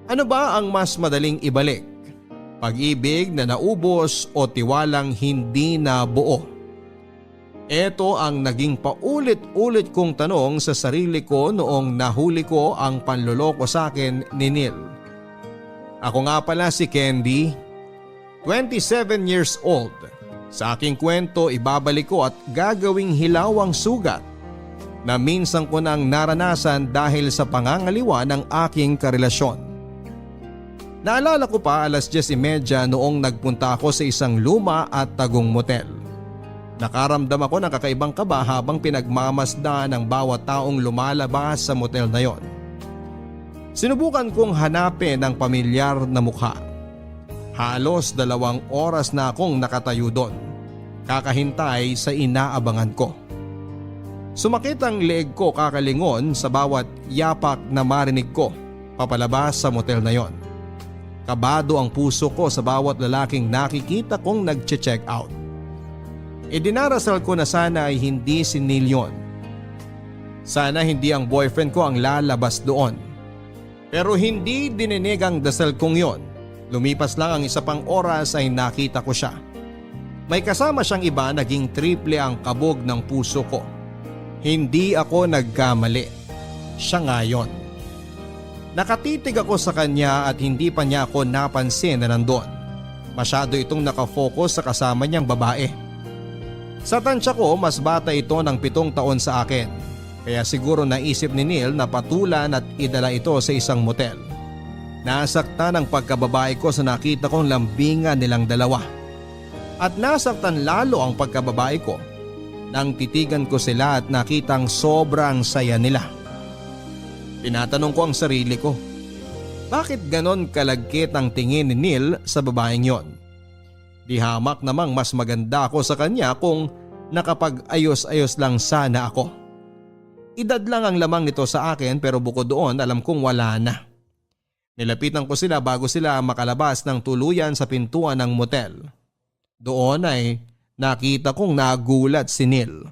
Ano ba ang mas madaling ibalik? Pag-ibig na naubos o tiwalang hindi na buo? Ito ang naging paulit-ulit kong tanong sa sarili ko noong nahuli ko ang panloloko sa akin ni Neil. Ako nga pala si Candy, 27 years old. Sa aking kwento ibabalik ko at gagawing hilawang sugat na minsan ko nang naranasan dahil sa pangangaliwa ng aking karelasyon. Naalala ko pa 10:30 noong nagpunta ako sa isang luma at tagong motel. Nakaramdam ako ng kakaibang kaba habang pinagmamasdan ng bawat taong lumalabas sa motel na yon. Sinubukan kong hanapin ang pamilyar na mukha. Halos 2 oras na akong nakatayo doon, kakahintay sa inaabangan ko. Sumakit ang leeg ko kakalingon sa bawat yapak na marinig ko papalabas sa motel na yon. Kabado ang puso ko sa bawat lalaking nakikita kong nag-check out. Idinarasal ko na sana ay hindi si Neil yon. Sana hindi ang boyfriend ko ang lalabas doon. Pero hindi dininig ang dasal kong yon. Lumipas lang ang isa pang oras ay nakita ko siya. May kasama siyang iba, naging triple ang kabog ng puso ko. Hindi ako nagkamali. Siya nga yon. Nakatitig ako sa kanya at hindi pa niya ako napansin na nandoon. Masyado itong nakafocus sa kasama niyang babae. Sa tansya ko, mas bata ito ng 7 taon sa akin. Kaya siguro naisip ni Neil na patulan at idala ito sa isang motel. Nasaktan ang pagkababae ko sa nakita kong lambingan nilang dalawa. At nasaktan lalo ang pagkababae ko nang titigan ko sila at nakitang sobrang saya nila. Tinatanong ko ang sarili ko, bakit ganon kalagkit ang tingin ni Neil sa babaeng yon? Di hamak namang mas maganda ako sa kanya kung nakapag-ayos-ayos lang sana ako. Edad lang ang lamang nito sa akin pero bukod doon alam kong wala na. Nilapitan ko sila bago sila makalabas ng tuluyan sa pintuan ng motel. Doon ay nakita kong nagulat si Neil.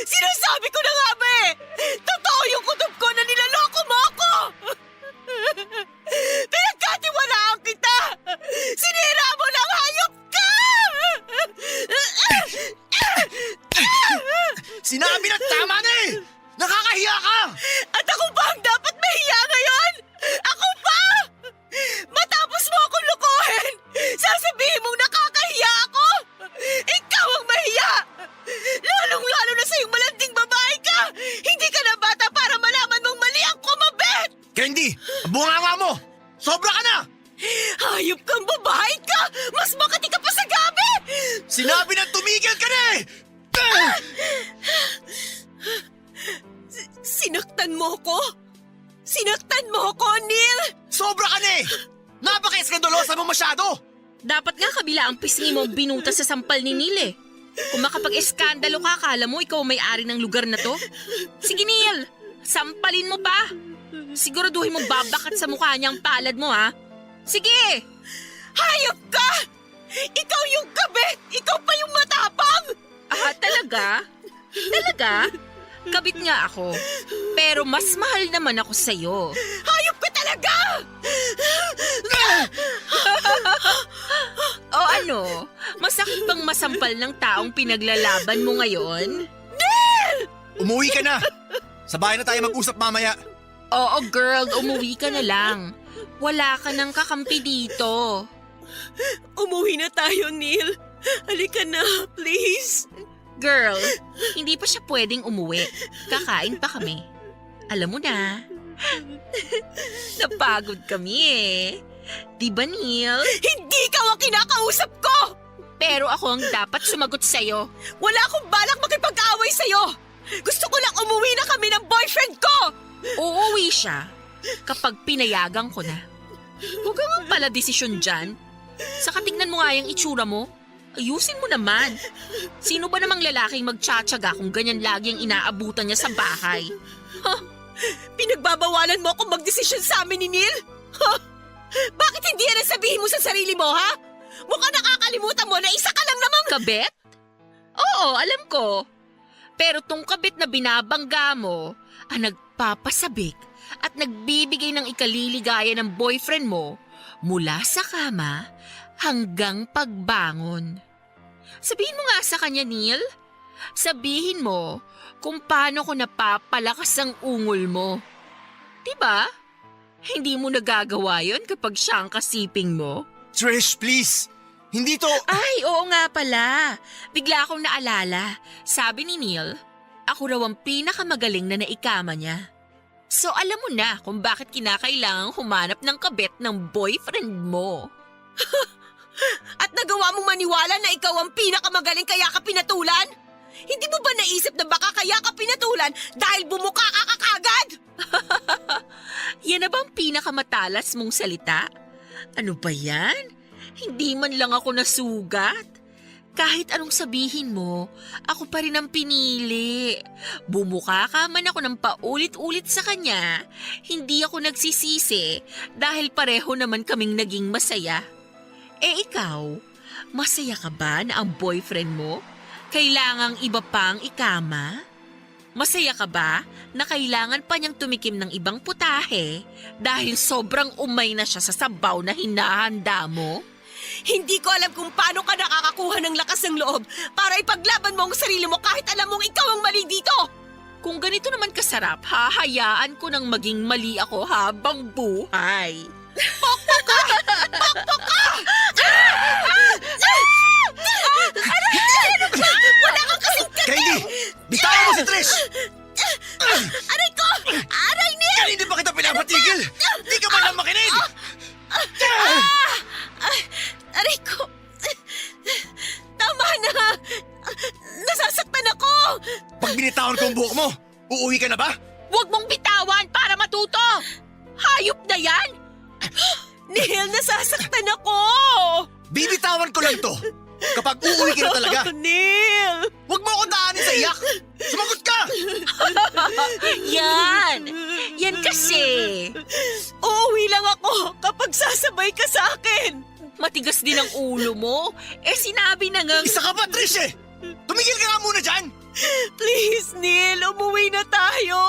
Sinasabi ko na nga ba eh! Totoo yung kutob ko na nilaloko mo ako! Pinagkatiwalaan kita! Sinira mo lang, hayop ka! Sinabi na tama na eh! Nakakahiya ka! At ako ba ang dapat mahiya ngayon? Ako ba? Matapos mo akong lukuhin, sasabihin mong nakakahiya ako? Ikaw ang mahiya! Lalong-lalo na sa iyong malanding babae ka! Hindi ka na bata para malaman mong mali ang kumabit! Candy! Bunganga mo! Sobra ka na! Hayop kang babae ka! Mas makati ka pa sa gabi! Sinabi na tumigil ka na eh! Sinaktan mo ko? Sinaktan mo ko, Neil! Sobra ka na eh! Napaka-eskandalosa mo masyado! Dapat nga kabila ang pisngi mo binutas sa sampal ni Neil eh. Kung makapag-eskandalo ka, akala mo ikaw may-ari ng lugar na to? Sige Neil, sampalin mo pa. Siguraduhin mo babakat sa mukha niya ang palad mo ha. Sige! Hayop ka! Ikaw yung kabit! Ikaw pa yung matapang! Ah, talaga? Talaga? Kabit nga ako. Pero mas mahal naman ako sa'yo. Hayop ka talaga! O ano? Masakit bang masampal ng taong pinaglalaban mo ngayon? Umuwi ka na! Sa bahay na tayo mag-usap mamaya. Oo girl, umuwi ka na lang. Wala ka nang kakampi dito. Umuwi na tayo, Neil. Halika na, please. Girl, hindi pa siya pwedeng umuwi. Kakain pa kami. Alam mo na. Napagod kami eh. Di ba, Neil? Hindi ikaw ang kinakausap ko! Pero ako ang dapat sumagot sa'yo. Wala akong balak makipag-away sa'yo! Gusto ko lang umuwi na kami ng boyfriend ko! Uuwi siya kapag pinayagan ko na. Huwag ka nga pala desisyon dyan. Saka tingnan mo nga yung itsura mo. Ayusin mo naman. Sino ba namang lalaking magtsatsaga kung ganyan lagi ang inaabutan niya sa bahay? Pinagbabawalan mo akong magdesisyon sa amin ni Neil? Bakit hindi yan ang sabihin mo sa sarili mo, ha? Mukhang nakakalimutan mo na isa ka lang namang… Kabit? Oo, alam ko. Pero tong kabit na binabangga mo ang nagpapasabik at nagbibigay ng ikaliligaya ng boyfriend mo mula sa kama hanggang pagbangon. Sabihin mo nga sa kanya, Neil. Sabihin mo kung paano ko napapalakas ang ungol mo. Diba? Hindi mo nagagawa yon kapag siya ang kasiping mo? Trish, please! Hindi to… Ay, oo nga pala. Bigla akong naalala. Sabi ni Neil, ako raw ang pinakamagaling na naikama niya. So alam mo na kung bakit kinakailangang humanap ng kabit ng boyfriend mo. At nagawa mong maniwala na ikaw ang pinakamagaling kaya ka pinatulan? Hindi mo ba naisip na baka kaya ka pinatulan dahil bumuka ka kagad? Yan na bang pinakamatalas mong salita? Ano ba yan? Hindi man lang ako nasugat. Kahit anong sabihin mo, ako pa rin ang pinili. Bumuka ka man ako ng paulit-ulit sa kanya, hindi ako nagsisisi dahil pareho naman kaming naging masaya. Eh ikaw, masaya ka ba na ang boyfriend mo kailangang iba pang ikama? Masaya ka ba na kailangan pa niyang tumikim ng ibang putahe dahil sobrang umay na siya sa sabaw na hinahanda mo? Hindi ko alam kung paano ka nakakakuha ng lakas ng loob para ipaglaban mo ang sarili mo kahit alam mong ikaw ang mali dito. Kung ganito naman kasarap, hahayaan ko nang maging mali ako habang buhay. Pokpok ka! Pokpok ka! Wala kang kasing kami! Kylie! Bitawan mo si Trish! Aray ko! Aray ni! Kanina ba kita pinapatigil? Di ka man lang makinig! Aray ko! Tama na! Nasasaktan ako! Pag binitawan ko ang buhok mo, uuwi ka na ba? Huwag mong bitawan para matuto! Hayop na yan! Neil, nasasaktan ako! Bibitawan ko lang to kapag uuwi ka na talaga. Neil! Huwag mo akong daanin sa iyak! Sumagot ka! Yan! Yan kasi! Uuwi lang ako kapag sasabay ka sa akin! Matigas din ang ulo mo. Eh sinabi na nga… Isa ka pa, Trish eh! Tumigil ka nga muna dyan! Please, Neil, umuwi na tayo!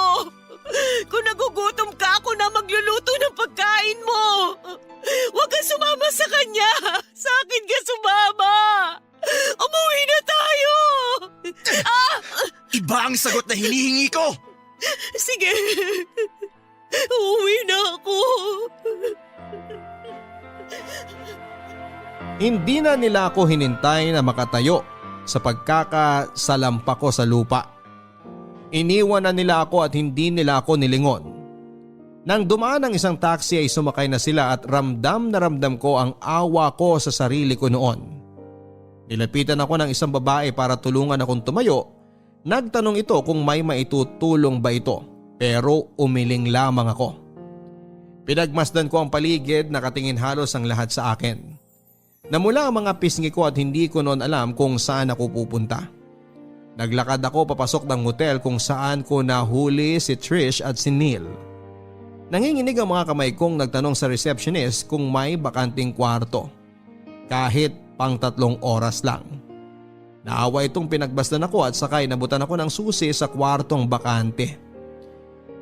Kung nagugutom ka, ako na magluluto ng pagkain mo! Huwag kang sumama sa kanya! Sa akin ka sumama! Umuwi na tayo! Iba ang sagot na hinihingi ko! Sige, uuwi na ako! Hindi na nila ako hinintay na makatayo sa pagkakasalampa ko sa lupa. Iniwan na nila ako at hindi nila ako nilingon. Nang dumaan ang isang taxi ay sumakay na sila at ramdam na ramdam ko ang awa ko sa sarili ko noon. Nilapitan ako ng isang babae para tulungan akong tumayo. Nagtanong ito kung may maitutulong ba ito pero umiling lamang ako. Pinagmasdan ko ang paligid, nakatingin halos ang lahat sa akin. Namula ang mga pisngi ko at hindi ko noon alam kung saan ako pupunta. Naglakad ako papasok ng hotel kung saan ko nahuli si Trish at si Neil. Nanginginig ang mga kamay kong nagtanong sa receptionist kung may bakanting kwarto. Kahit pang 3 oras lang. Naawa itong pinagbasdan ako at sakay nabutan ako ng susi sa kwartong bakante.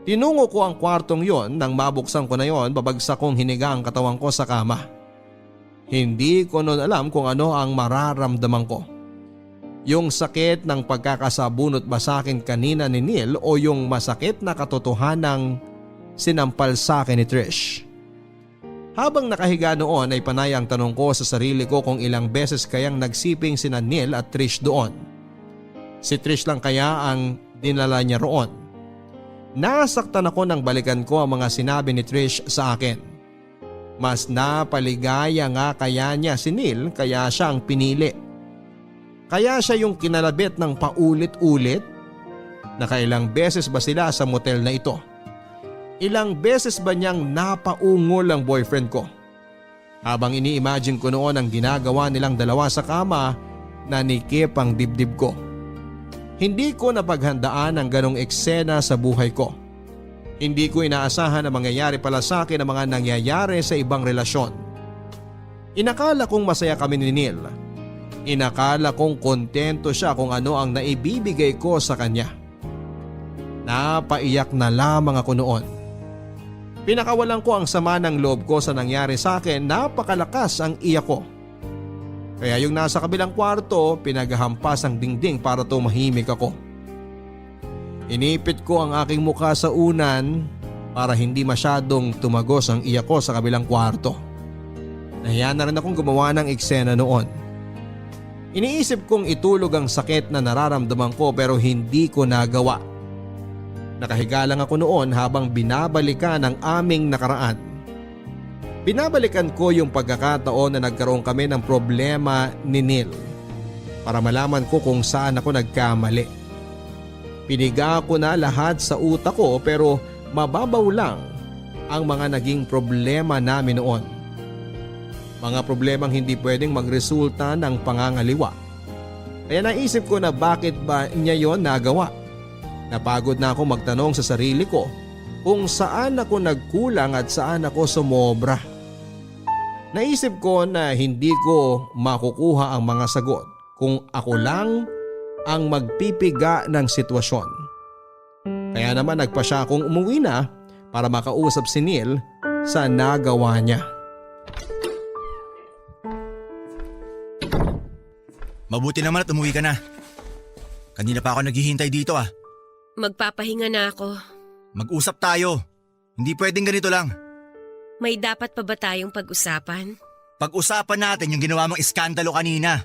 Tinungo ko ang kwartong yon, nang mabuksan ko na yon babagsak kong hiniga ang katawan ko sa kama. Hindi ko noon alam kung ano ang mararamdaman ko. Yung sakit ng pagkakasabunot ba sa akin kanina ni Neil o yung masakit na katotohanang sinampal sa akin ni Trish. Habang nakahiga noon ay panay ang tanong ko sa sarili ko kung ilang beses kayang nagsiping sina Neil at Trish doon. Si Trish lang kaya ang dinala niya roon. Nasaktan ako nang balikan ko ang mga sinabi ni Trish sa akin. Mas napaligaya nga kaya niya si Neil kaya siya ang pinili. Kaya siya yung kinalabit ng paulit-ulit. Nakailang beses ba sila sa motel na ito? Ilang beses ba niyang napaungol ang boyfriend ko? Habang ini-imagine ko noon ang ginagawa nilang dalawa sa kama, nanikip ang dibdib ko. Hindi ko napaghandaan ang ganong eksena sa buhay ko. Hindi ko inaasahan na mangyayari pala sa akin ang mga nangyayari sa ibang relasyon. Inakala kong masaya kami ni Neil. Inakala kong kontento siya kung ano ang naibibigay ko sa kanya. Napaiyak na lamang ako noon. Pinakawalan ko ang sama ng loob ko sa nangyari sa akin, napakalakas ang iyak ko. Kaya yung nasa kabilang kwarto, pinaghampas ang dingding para tumahimik ako. Inipit ko ang aking mukha sa unan para hindi masyadong tumagos ang iyak ko sa kabilang kwarto. Nahiya na rin akong gumawa ng eksena noon. Iniisip kong itulog ang sakit na nararamdaman ko pero hindi ko nagawa. Nakahiga lang ako noon habang binabalikan ang aming nakaraan. Binabalikan ko yung pagkakataon na nagkaroon kami ng problema ni Neil para malaman ko kung saan ako nagkamali. Piniga ko na lahat sa utak ko pero mababaw lang ang mga naging problema namin noon. Mga problemang hindi pwedeng magresulta ng pangangaliwa. Kaya naisip ko na bakit ba niya yon nagawa. Napagod na ako magtanong sa sarili ko kung saan ako nagkulang at saan ako sumobra. Naisip ko na hindi ko makukuha ang mga sagot kung ako lang ang magpipiga ng sitwasyon. Kaya naman nagpa siya akong umuwi na para makausap si Neil sa nagawa niya. Mabuti naman at umuwi ka na. Kanina pa ako naghihintay dito ah. Magpapahinga na ako. Mag-usap tayo. Hindi pwedeng ganito lang. May dapat pa ba tayong pag-usapan? Pag-usapan natin yung ginawa mong iskandalo kanina.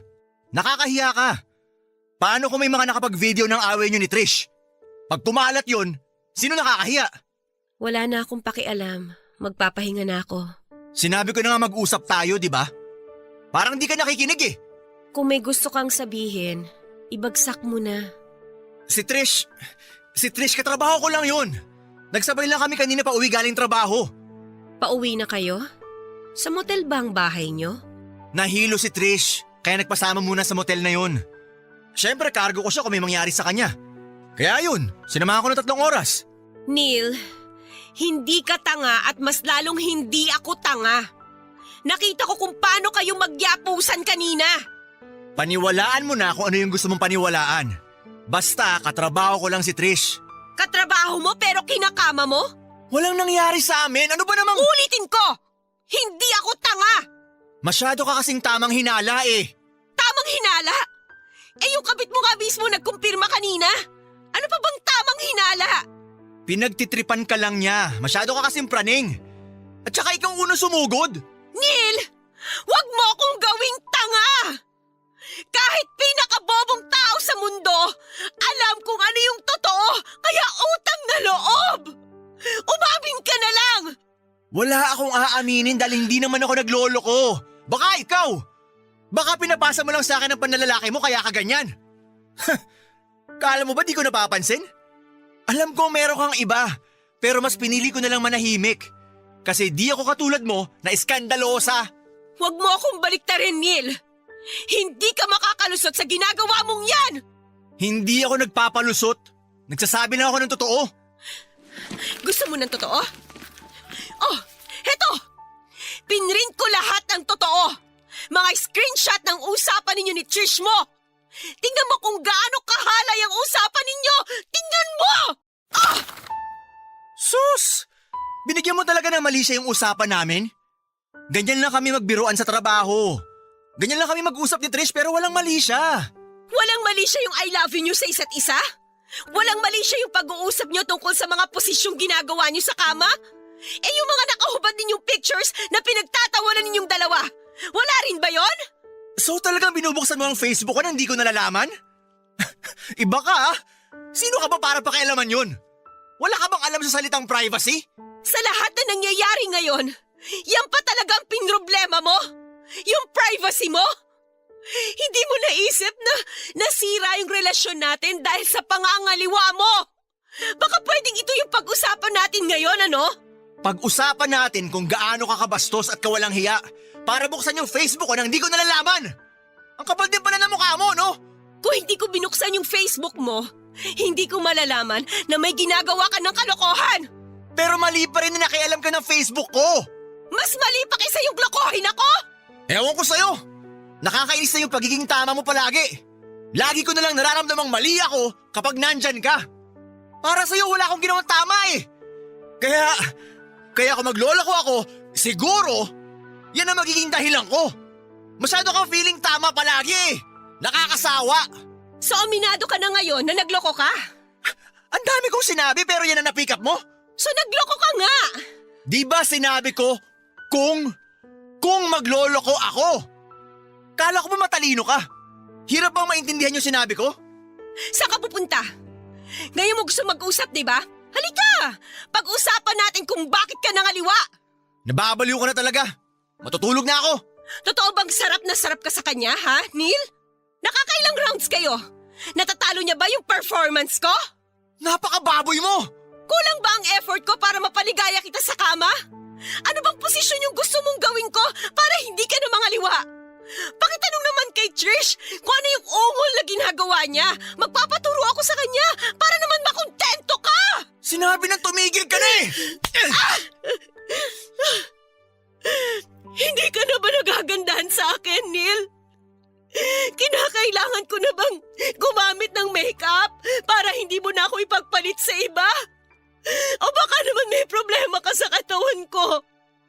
Nakakahiya ka. Paano kung may mga nakapag-video ng away niyo ni Trish? Pag tumalat yun, sino nakakahiya? Wala na akong pakialam. Magpapahinga na ako. Sinabi ko na nga mag-usap tayo, di ba? Parang di ka nakikinig eh. Kung may gusto kang sabihin, ibagsak mo na. Si Trish, katrabaho ko lang yun. Nagsabay lang kami kanina pa uwi galing trabaho. Pauwi na kayo? Sa motel ba ang bahay nyo? Nahilo si Trish, kaya nagpasama muna sa motel na yun. Siyempre, cargo ko siya kung may mangyari sa kanya. Kaya yun, sinamahan ko ng 3 oras. Neil, hindi ka tanga at mas lalong hindi ako tanga. Nakita ko kung paano kayo magyapusan kanina. Paniwalaan mo na kung ano yung gusto mong paniwalaan. Basta, katrabaho ko lang si Trish. Katrabaho mo pero kinakama mo? Walang nangyari sa amin, ano ba namang… Ulitin ko! Hindi ako tanga! Masyado ka kasing tamang hinala eh. Tamang hinala? Eh yung kabit mo nga mismo nagkumpirma kanina. Ano pa bang tamang hinala? Pinagtitripan ka lang niya, masyado ka kasing praning. At saka ikaw unang sumugod. Neil! Wag mo akong gawing tanga! Kahit pinakabobong tao sa mundo, alam kung ano yung totoo, kaya utang na loob! Umamin ka na lang! Wala akong aaminin dahil hindi naman ako nagloloko. Baka ikaw! Baka pinapasa mo lang sa akin ang panlalalaki mo kaya ka ganyan. Kala mo ba di ko napapansin? Alam ko meron kang iba, pero mas pinili ko na lang manahimik. Kasi di ako katulad mo na iskandalosa. Huwag mo akong baliktarin, Neil! Hindi ka makakalusot sa ginagawa mong yan! Hindi ako nagpapalusot. Nagsasabi lang ako ng totoo. Gusto mo ng totoo? Oh, heto! Pinrint ko lahat ng totoo! Mga screenshot ng usapan ninyo ni Trish mo! Tingnan mo kung gaano kahalay ang usapan ninyo! Tingnan mo! Ah! Sus! Binigyan mo talaga ng mali siya yung usapan namin? Ganyan lang kami magbiruan sa trabaho. Ganyan lang kami mag-usap ni Trish pero walang mali siya. Walang mali siya yung I love you nyo sa isa't isa? Walang mali siya yung pag-uusap nyo tungkol sa mga posisyong ginagawa nyo sa kama? Eh yung mga nakahubad ninyong pictures na pinagtatawanan ninyong dalawa, wala rin ba yon? So talagang binubuksan mo ang Facebook ko na hindi ko nalalaman? Iba ka ah. Sino ka ba para pakialaman yun? Wala ka bang alam sa salitang privacy? Sa lahat na nangyayari ngayon, yan pa talagang pinroblema mo? Yung privacy mo? Hindi mo naisip na nasira yung relasyon natin dahil sa pangangaliwa mo? Baka pwedeng ito yung pag-usapan pag-uusapan natin ngayon, ano? Pag-usapan natin kung gaano ka kabastos at kawalang hiya para buksan yung Facebook ko nang hindi ko nalalaman. Ang kapal din pala ng mukha mo, no? Kung hindi ko binuksan yung Facebook mo, hindi ko malalaman na may ginagawa ka ng kalokohan. Pero mali pa rin na nakialam ka ng Facebook ko. Mas mali pa kaysa yung lokohin ako? Ewan ko sa'yo. Nakakainis na yung pagiging tama mo palagi. Lagi ko na lang nararamdamang mali ako kapag nandyan ka. Para sa'yo wala akong ginawang tama eh. Kaya kung magloloko ako, siguro, yan ang magiging dahilan ko. Masyado kang feeling tama palagi eh. Nakakasawa. So aminado ka na ngayon na nagloko ka? Ang dami kong sinabi pero yan ang na-pick up mo. So nagloko ka nga! Di ba sinabi ko kung magloloko ako? Kala ko ba matalino ka? Hirap bang maintindihan yung sinabi ko? Saan ka pupunta? Ngayon mo gusto mag-usap, di ba? Halika! Pag-usapan natin kung bakit ka nangaliwa! Nababaliw ko na talaga. Matutulog na ako. Totoo bang sarap ka sa kanya, ha, Neil? Nakakailang rounds kayo? Natatalo niya ba yung performance ko? Napakababoy mo! Kulang ba ang effort ko para mapaligaya kita sa kama? Ano bang posisyon yung gusto mong gawin ko para hindi ka na mangaliwa? Pakitanong naman kay Trish kung ano yung ungol na ginagawa niya. Magpapaturo ako sa kanya para naman makontento ka! Sinabi nang tumigil ka na eh! Hindi ka na ba nagagandahan sa akin, Neil? Kinakailangan ko na bang gumamit ng makeup para hindi mo na ako ipagpalit sa iba? O baka naman may problema ka sa katawan ko?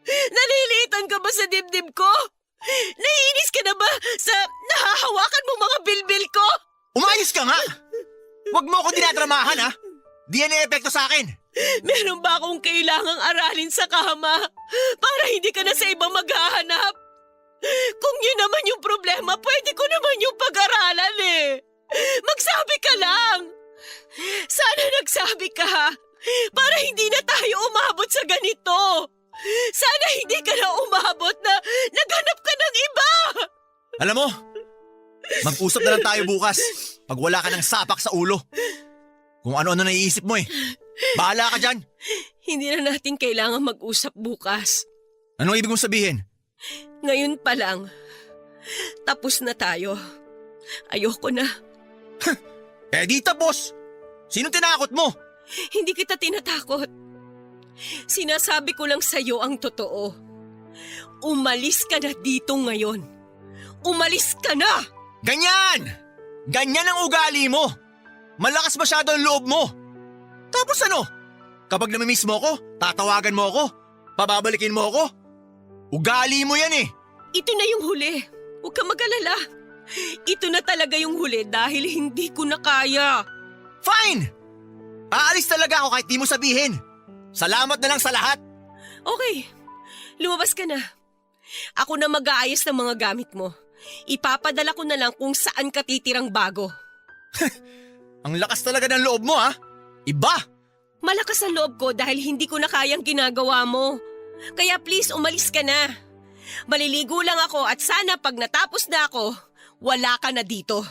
Naliliitan ka ba sa dibdib ko? Naiinis ka na ba sa nahahawakan mo mga bilbil ko? Umayos ka nga! Huwag mo ako dinadramahan ha! Di yan epekto sa akin! Meron ba akong kailangang aralin sa kama para hindi ka na sa ibang maghahanap? Kung yun naman yung problema, pwede ko naman yung pag-aralan eh. Magsabi ka lang. Sana nagsabi ka para hindi na tayo umabot sa ganito. Sana hindi ka na umabot na naghanap ka ng iba. Alam mo, mag-usap na lang tayo bukas pag wala ka ng sapak sa ulo. Kung ano-ano naiisip mo eh. Bahala ka dyan. Hindi na natin kailangan mag-usap bukas. Anong ibig mong sabihin? Ngayon pa lang, tapos na tayo. Ayoko na. Eh di tapos! Sino tinakot mo? Hindi kita tinatakot. Sinasabi ko lang sa'yo ang totoo. Umalis ka na dito ngayon. Umalis ka na! Ganyan! Ganyan ang ugali mo! Malakas masyado ang loob mo! Tapos ano? Kapag namimiss mo ako, tatawagan mo ako? Pababalikin mo ako? Ugali mo yan eh! Ito na yung huli. Huwag ka mag-alala. Ito na talaga yung huli dahil hindi ko na kaya. Fine! Aalis talaga ako kahit di mo sabihin. Salamat na lang sa lahat. Okay, lumabas ka na. Ako na mag-aayos ng mga gamit mo. Ipapadala ko na lang kung saan ka titirang bago. Ang lakas talaga ng loob mo ha? Iba! Malakas ang loob ko dahil hindi ko na kayang ginagawa mo. Kaya please, umalis ka na. Maliligo lang ako at sana pag natapos na ako, wala ka na dito.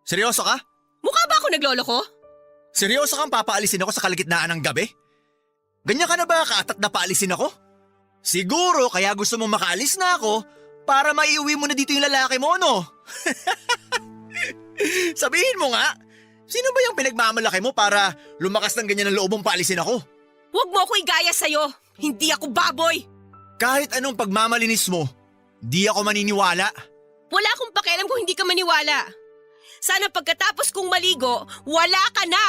Seryoso ka? Mukha ba ako nagloloko? Seryoso kang papaalisin ako sa kalagitnaan ng gabi? Ganyan ka na ba kaatat na paalisin ako? Siguro kaya gusto mong makaalis na ako para maiuwi mo na dito yung lalaki mo, no? Sabihin mo nga, sino ba yung pinagmamalaki mo para lumakas ng ganyan ng loob mong paalisin ako? Huwag mo ako igaya sa'yo. Hindi ako baboy. Kahit anong pagmamalinis mo, di ako maniniwala. Wala akong pakialam kung hindi ka maniwala. Sana pagkatapos kong maligo, wala ka na.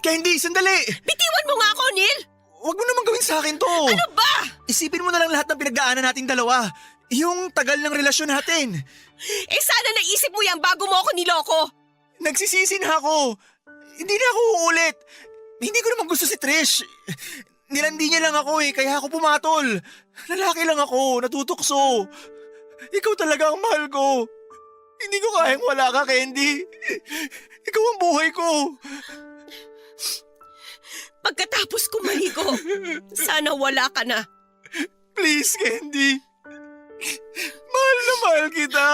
Candy, sandali! Bitiwan mo nga ako, Neil! Huwag mo naman gawin sa akin to! Ano ba? Isipin mo na lang lahat ng pinagdaanan nating dalawa. Yung tagal ng relasyon natin. Eh sana naisip mo yan bago mo ako niloko. Nagsisisi na ako. Hindi na ako uulit. Hindi ko naman gusto si Trish. Nilandi niya lang ako eh, kaya ako pumatol. Lalaki lang ako, natutukso. Ikaw talaga ang mahal ko. Hindi ko kayang wala ka, Candy. Ikaw ang buhay ko. Pagkatapos ko maligo, sana wala ka na. Please, Candy. Mahal na mahal kita.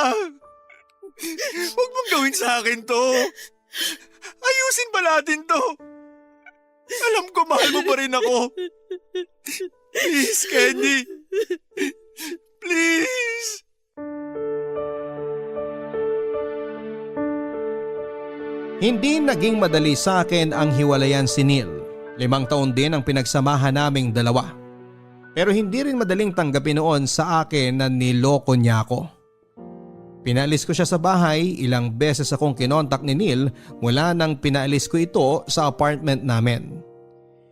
Huwag mong gawin sa akin to. Ayusin pa natin to. Alam ko mahal mo pa rin ako. Please, Candy. Please. Hindi naging madali sa akin ang hiwalayan si Neil. 5 taon din ang pinagsamahan naming dalawa. Pero hindi rin madaling tanggapin noon sa akin na niloko niya ako. Pinaalis ko siya sa bahay, ilang beses akong kinontak ni Neil mula nang pinaalis ko ito sa apartment namin.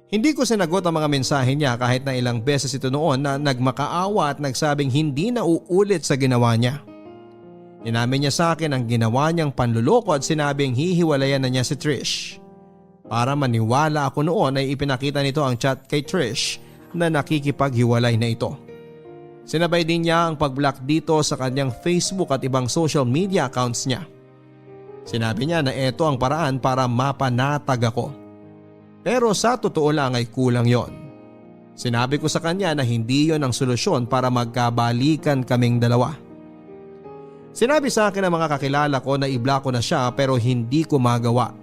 Hindi ko sinagot ang mga mensahe niya kahit na ilang beses ito noon na nagmakaawa at nagsabing hindi na uulit sa ginawa niya. Inamin niya sa akin ang ginawa niyang panluloko at sinabing hihiwalayan na niya si Trish. Para maniwala ako noon ay ipinakita nito ang chat kay Trish na nakikipaghiwalay na ito. Sinabay din niya ang pag-block dito sa kanyang Facebook at ibang social media accounts niya. Sinabi niya na ito ang paraan para mapanatag ako. Pero sa totoo lang ay kulang yon. Sinabi ko sa kanya na hindi yon ang solusyon para magkabalikan kaming dalawa. Sinabi sa akin ng mga kakilala ko na i-block ko na siya pero hindi ko magawa.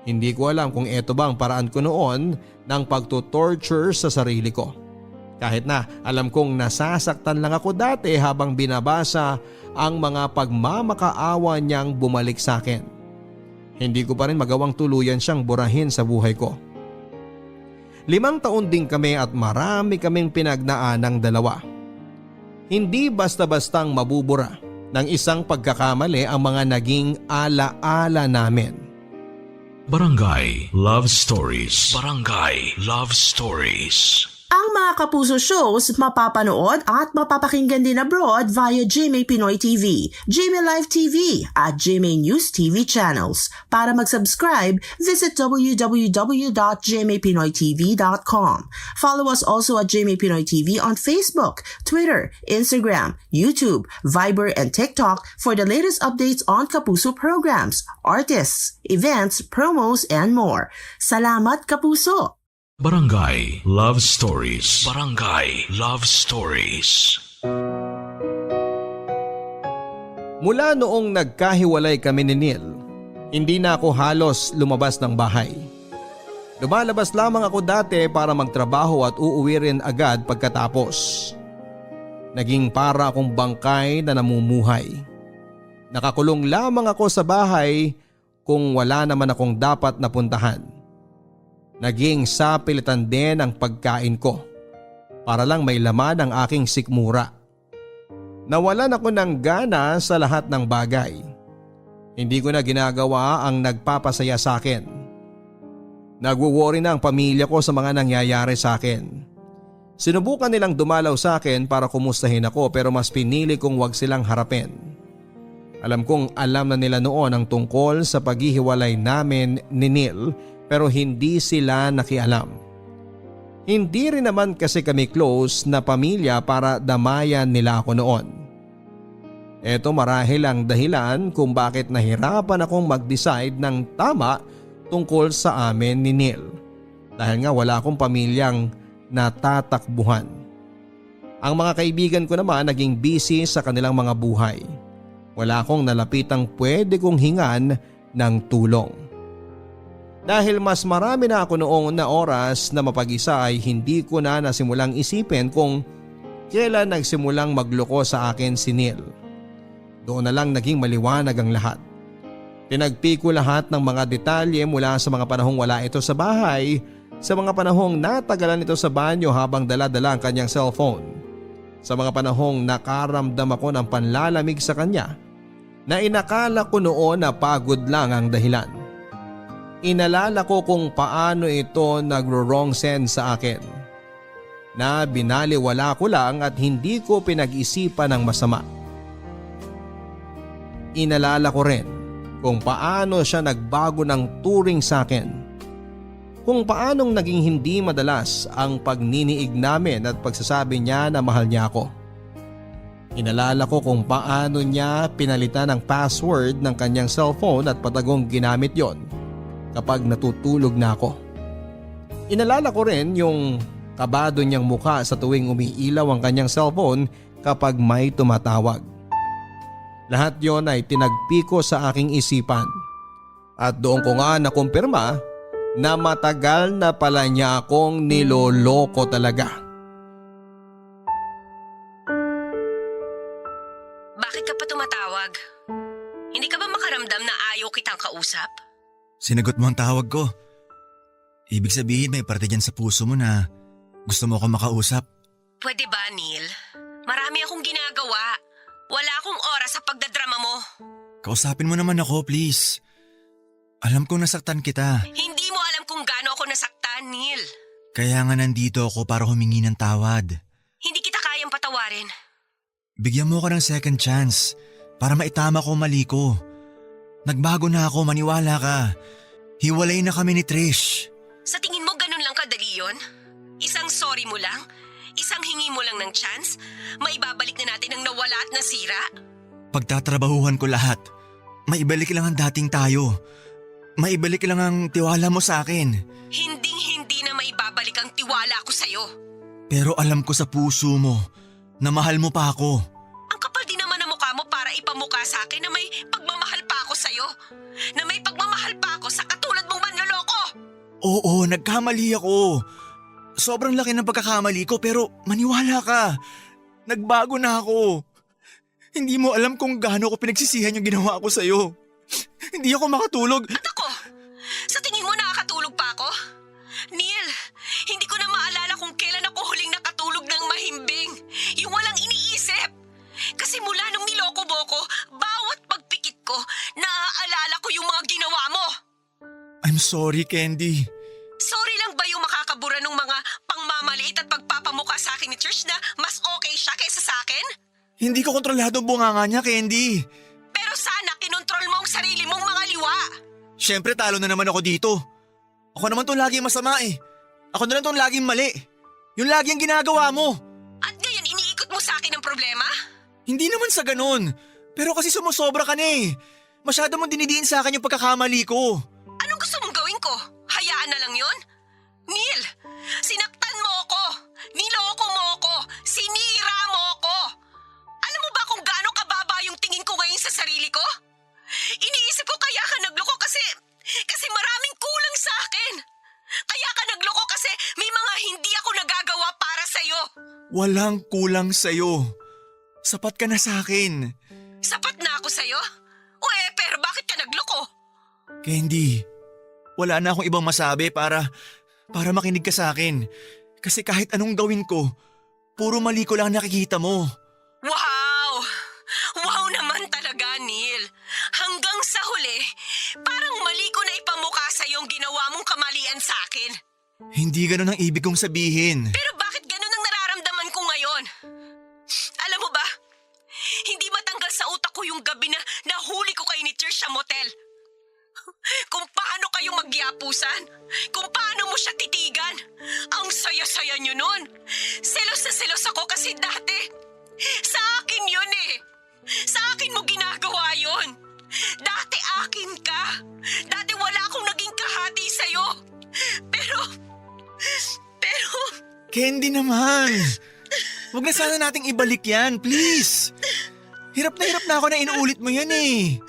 Hindi ko alam kung ito ba ang paraan ko noon ng pagtutorture sa sarili ko. Kahit na alam kong nasasaktan lang ako dati habang binabasa ang mga pagmamakaawa niyang bumalik sa akin. Hindi ko pa rin magawang tuluyan siyang burahin sa buhay ko. 5 taon din kami at marami kaming pinagnaan ng dalawa. Hindi basta-bastang mabubura ng isang pagkakamali ang mga naging ala-ala namin. Barangay Love Stories. Barangay Love Stories. Ang mga Kapuso shows mapapanood at mapapakinggan din abroad via GMA Pinoy TV, GMA Live TV at GMA News TV channels. Para mag-subscribe, visit www.gmapinoytv.com. Follow us also at GMA Pinoy TV on Facebook, Twitter, Instagram, YouTube, Viber, and TikTok for the latest updates on Kapuso programs, artists, events, promos, and more. Salamat, Kapuso! Barangay Love Stories. Barangay Love Stories. Mula noong nagkahiwalay kami ni Neil, hindi na ako halos lumabas ng bahay. Lumalabas lamang ako dati para magtrabaho at uuwi rin agad pagkatapos. Naging para akong bangkay na namumuhay. Nakakulong lamang ako sa bahay kung wala naman akong dapat napuntahan. Naging sapilitan din ang pagkain ko para lang may laman ang aking sikmura. Nawalan ako ng gana sa lahat ng bagay. Hindi ko na ginagawa ang nagpapasaya sa akin. Nagwo-worry na ang pamilya ko sa mga nangyayari sa akin. Sinubukan nilang dumalaw sa akin para kumustahin ako pero mas pinili kong wag silang harapin. Alam kong alam na nila noon ang tungkol sa paghihiwalay namin ni Neil pero hindi sila nakialam. Hindi rin naman kasi kami close na pamilya para damayan nila ako noon. Ito marahil ang dahilan kung bakit nahirapan akong mag-decide ng tama tungkol sa amin ni Neil. Dahil nga wala akong pamilyang natatakbuhan. Ang mga kaibigan ko naman naging busy sa kanilang mga buhay. Wala akong nalapitang pwede kong hingan ng tulong. Dahil mas marami na ako noong na oras na mapag-isa ay hindi ko na nasimulang isipin kung kailan nagsimulang magloko sa akin si Neil. Doon na lang naging maliwanag ang lahat. Tinagpi ko lahat ng mga detalye mula sa mga panahong wala ito sa bahay, sa mga panahong natagalan ito sa banyo habang dala-dala ang kanyang cellphone, sa mga panahong nakaramdam ako ng panlalamig sa kanya na inakala ko noon na pagod lang ang dahilan. Inalala ko kung paano ito nagro-wrong sense sa akin. Na binaliwala ko lang at hindi ko pinag-isipan ng masama. Inalala ko rin kung paano siya nagbago ng turing sa akin. Kung paanong naging hindi madalas ang pagniniig namin at pagsasabi niya na mahal niya ako. Inalala ko kung paano niya pinalitan ang password ng kanyang cellphone at patagong ginamit yon kapag natutulog na ako. Inalala ko rin yung kabado niyang mukha sa tuwing umiilaw ang kanyang cellphone kapag may tumatawag. Lahat yon ay tinagpi ko sa aking isipan at doon ko nga nakumpirma na matagal na pala niya akong niloloko talaga. Bakit ka pa tumatawag? Hindi ka ba makaramdam na ayaw kitang kausap? Sinagot mo ang tawag ko. Ibig sabihin may parte dyan sa puso mo na gusto mo akong makausap. Pwede ba, Neil? Marami akong ginagawa. Wala akong oras sa pagdadrama mo. Kausapin mo naman ako, please. Alam kong nasaktan kita. Hindi mo alam kung gaano ako nasaktan, Neil. Kaya nga nandito ako para humingi ng tawad. Hindi kita kayang patawarin. Bigyan mo ako ng second chance para maitama ko ang mali ko. Nagbago na ako, maniwala ka. Hiwalay na kami ni Trish. Sa tingin mo ganun lang kadali yun? Isang sorry mo lang? Isang hingi mo lang ng chance? Maibabalik na natin ang nawala at nasira? Pagtatrabahuhan ko lahat. Maibalik lang ang dating tayo. Maibalik lang ang tiwala mo sa akin. Hinding-hindi na maibabalik ang tiwala ko sa'yo. Pero alam ko sa puso mo na mahal mo pa ako. Ang kapal din naman ang mukha mo para ipamukha sa akin na may pagmamahal pa ako sa'yo. Na may pagmamahal pa ako sa katulad mong manloloko. Oo, nagkamali ako. Sobrang laki ng pagkakamali ko pero maniwala ka. Nagbago na ako. Hindi mo alam kung gaano ko pinagsisihan yung ginawa ko sa'yo. Hindi ako makatulog. At ako, sa tingin mo nakakatulog pa ako? Neil, hindi ko na maalala kung kailan ako huling nakatulog ng mahimbing. Yung walang iniisip. Kasi mula nung niloko mo ko, bawat pagpikit ko, naaalala ko yung mga ginawa mo. I'm sorry, Candy. Sorry lang ba yung makakabura ng mga pangmamaliit at pagpapamukha sa akin ni Trish na mas okay siya kaysa sa akin? Hindi ko kontrolado ang bunganga niya, Candy. Pero sana kinontrol mo ang sarili mong mga liwa. Siyempre talo na naman ako dito. Ako naman tong laging masama eh. Ako na lang tong laging mali. Yung lagi ang ginagawa mo. At ngayon iniikot mo sa akin ang problema? Hindi naman sa ganun. Pero kasi sumusobra ka na eh. Masyado mong dinidiin sa akin yung pagkakamali ko. Anong gusto mong gawin ko? Hayaan na lang yon? Neil, sinaktan mo ako. Niloko mo ako. Sinira mo ako. Alam mo ba kung gaano kababa yung tingin ko ngayon sa sarili ko? Iniisip ko kaya ka nagloko kasi maraming kulang sa akin. Kaya ka nagloko kasi may mga hindi ako nagagawa para sa'yo. Walang kulang sa'yo. Sapat ka na sa akin. Sapat na ako sa'yo? Pero bakit ka nagloko? Candy, wala na akong ibang masabi para makinig ka sa akin. Kasi kahit anong gawin ko, puro mali ko lang nakikita mo. Wow! Wow naman talaga, Neil. Hanggang sa huli, parang mali ko na ipamukha sa yung ginawa mong kamalian sa akin. Hindi ganun ang ibig kong sabihin. Pero bakit ganun ang nararamdaman ko ngayon? Alam mo ba, hindi matanggal sa utak ko yung gabi na nahuli ko kayo ni Trish sa motel. Kung paano kayo magyapusan, kung paano mo siya titigan. Ang saya-saya niyo nun. Selos na selos ako kasi dati, sa akin yun eh. Sa akin mo ginagawa yun. Dati akin ka. Dati wala akong naging kahati sa'yo. Pero... Candy naman. Huwag na sana nating ibalik yan, please. Hirap na ako na inuulit mo yan eh.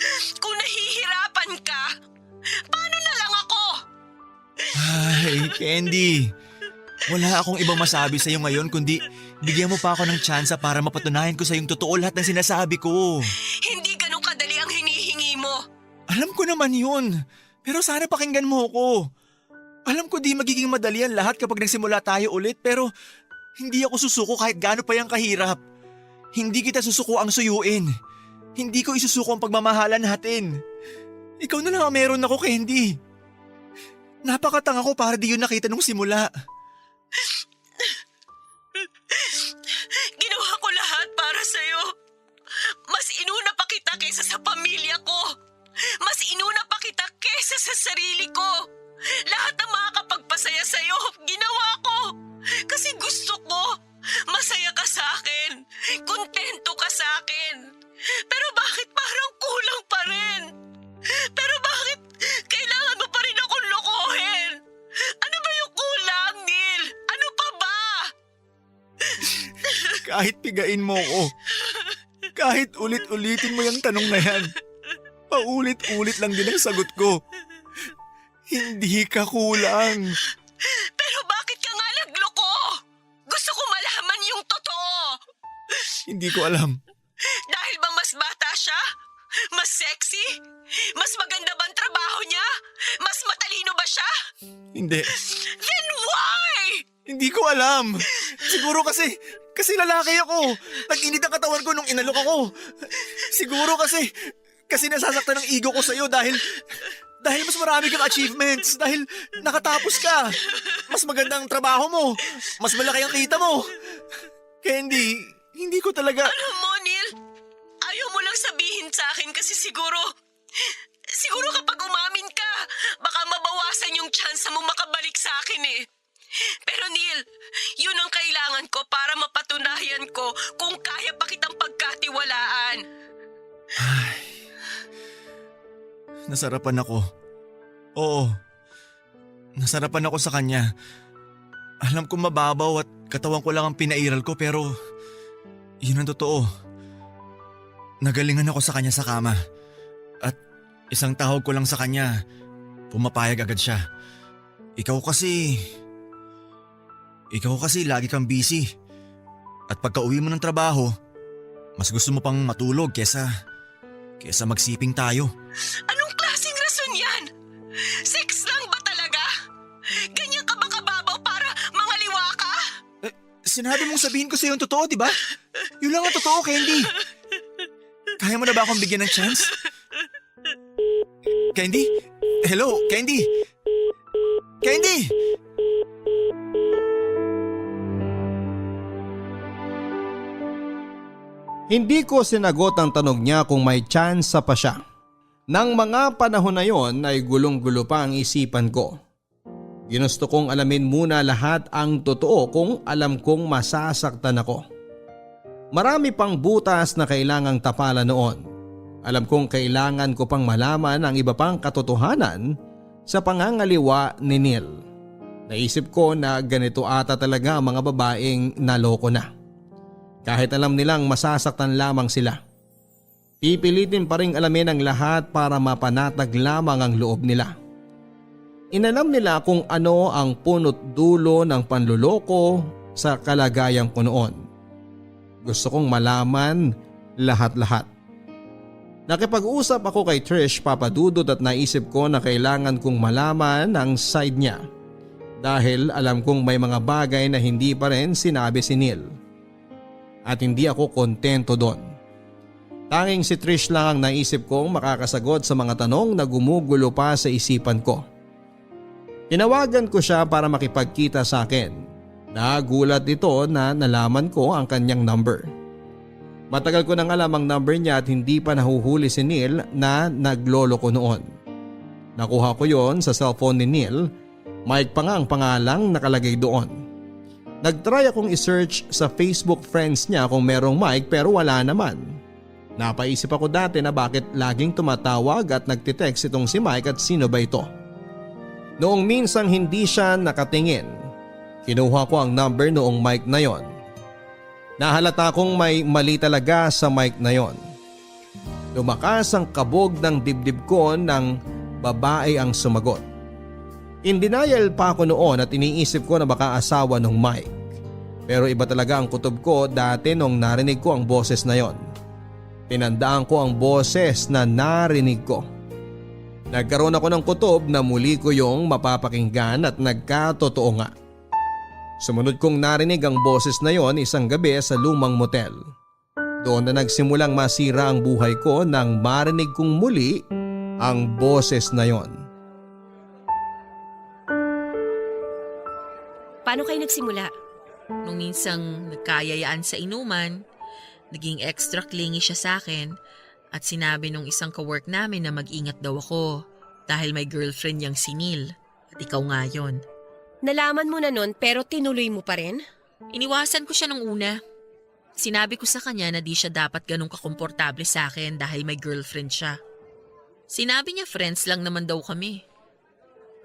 Kung nahihirapan ka, paano na lang ako? Ay, Candy. Wala akong ibang masabi sa'yo ngayon kundi bigyan mo pa ako ng tsansa para mapatunayan ko sa yung totoo lahat ng sinasabi ko. Hindi ganun kadali ang hinihingi mo. Alam ko naman yun. Pero sana pakinggan mo ako. Alam ko di magiging madali ang lahat kapag nagsimula tayo ulit pero hindi ako susuko kahit gaano pa yung kahirap. Hindi kita susuko ang suyuin. Hindi ko isusuko ang pagmamahalan natin. Ikaw na lang ang meron ako, Candy. Napakatanga ko para di yun nakita nung simula. Ginawa ko lahat para sa'yo. Mas inuna pa kita kaysa sa pamilya ko. Mas inuna pa kita kaysa sa sarili ko. Lahat ng makakapagpasaya sa'yo, ginawa ko. Kasi gusto ko, masaya ka sa akin. Kontento ka sa akin. Pero bakit parang kulang pa rin? Pero bakit kailangan mo pa rin akong lokohin? Ano ba yung kulang, Neil? Ano pa ba? Kahit pigain mo ko. Kahit ulit-ulitin mo yung tanong na yan. Paulit-ulit lang din ang sagot ko. Hindi ka kulang. Pero bakit ka nga nagloko? Gusto ko malaman yung totoo. Hindi ko alam. Dahil ba mas bata siya? Mas sexy? Mas maganda ba ang trabaho niya? Mas matalino ba siya? Hindi. Then why? Hindi ko alam. Siguro kasi lalaki ako. Nag-init ang katawan ko nung inalok ako. Siguro kasi nasasaktan ng ego ko sa'yo dahil mas marami kang achievements. Dahil nakatapos ka. Mas maganda ang trabaho mo. Mas malaki ang kita mo. Candy, hindi ko talaga... Alam mo, Neil, ayaw mo lang sabihin sa akin kasi siguro kapag umamin ka, baka mabawasan yung chance mo makabalik sa akin eh. Pero Neil, yun ang kailangan ko para mapatunayan ko kung kaya pa kitang pagkatiwalaan. Nasarapan ako. Oo. Nasarapan ako sa kanya. Alam kong mababaw at katawan ko lang ang pinairal ko pero yun ang totoo. Nagalingan ako sa kanya sa kama. At isang tawag ko lang sa kanya, pumapayag agad siya. Ikaw kasi lagi kang busy. At pagka uwi mo ng trabaho, mas gusto mo pang matulog kesa magsiping tayo. Anong klaseng rason yan? Sex lang ba talaga? Ganyan ka ba kababaw para mangaliwa ka? Sinabi mong sabihin ko sa'yo yung totoo, di ba? Yun lang ang totoo, Candy. Kaya mo na ba akong bigyan ng chance? Candy? Hello, Candy? Candy! Hindi ko sinagot ang tanong niya kung may tsansa pa siya. Nang mga panahon na yon ay gulong-gulo pa ang isipan ko. Ginusto kong alamin muna lahat ang totoo kung alam kong masasaktan ako. Marami pang butas na kailangang tapalan noon. Alam kong kailangan ko pang malaman ang iba pang katotohanan sa pangangaliwa ni Neil. Naisip ko na ganito ata talaga ang mga babaeng naloko na. Kahit alam nilang masasaktan lamang sila. Pipilitin pa ring alamin ang lahat para mapanatag lamang ang loob nila. Inalam nila kung ano ang punot dulo ng panluloko sa kalagayan ko noon. Gusto kong malaman lahat-lahat. Nakipag-usap ako kay Trish Papadudod at naisip ko na kailangan kong malaman ang side niya. Dahil alam kong may mga bagay na hindi pa rin sinabi si Neil. At hindi ako kontento doon. Tanging si Trish lang ang naisip kong makakasagot sa mga tanong na gumugulo pa sa isipan ko. Tinawagan ko siya para makipagkita sa akin. Nagulat ito na nalaman ko ang kanyang number. Matagal ko nang alam ang number niya at hindi pa nahuhuli si Neil na naglolo ko noon. Nakuha ko yon sa cellphone ni Neil. Mike pa nga ang pangalang nakalagay doon. Nagtry akong isearch sa Facebook friends niya kung merong Mike pero wala naman. Napaisip ako dati na bakit laging tumatawag at nagtitext itong si Mike at sino ba ito. Noong minsang hindi siya nakatingin, kinuha ko ang number noong Mike na yon. Nahalata kong may mali talaga sa Mike na yon. Lumakas ang kabog ng dibdib ko nang babae ang sumagot. In denial pa ako noon at iniisip ko na baka asawa ng Mike. Pero iba talaga ang kutob ko dati nung narinig ko ang boses na yon. Tinandaan ko ang boses na narinig ko. Nagkaroon ako ng kutob na muli ko yung mapapakinggan at nagkatotoo nga. Sumunod kong narinig ang boses na yon isang gabi sa lumang motel. Doon na nagsimulang masira ang buhay ko nang marinig kong muli ang boses na yon. Paano kayo nagsimula? Nung minsang nagkayayaan sa inuman, naging extra clingy siya sa akin at sinabi nung isang kawork namin na mag-ingat daw ako dahil may girlfriend niyang si Neil at ikaw nga yon. Nalaman mo na nun pero tinuloy mo pa rin? Iniwasan ko siya nung una. Sinabi ko sa kanya na di siya dapat ganun kakomportable sa akin dahil may girlfriend siya. Sinabi niya friends lang naman daw kami.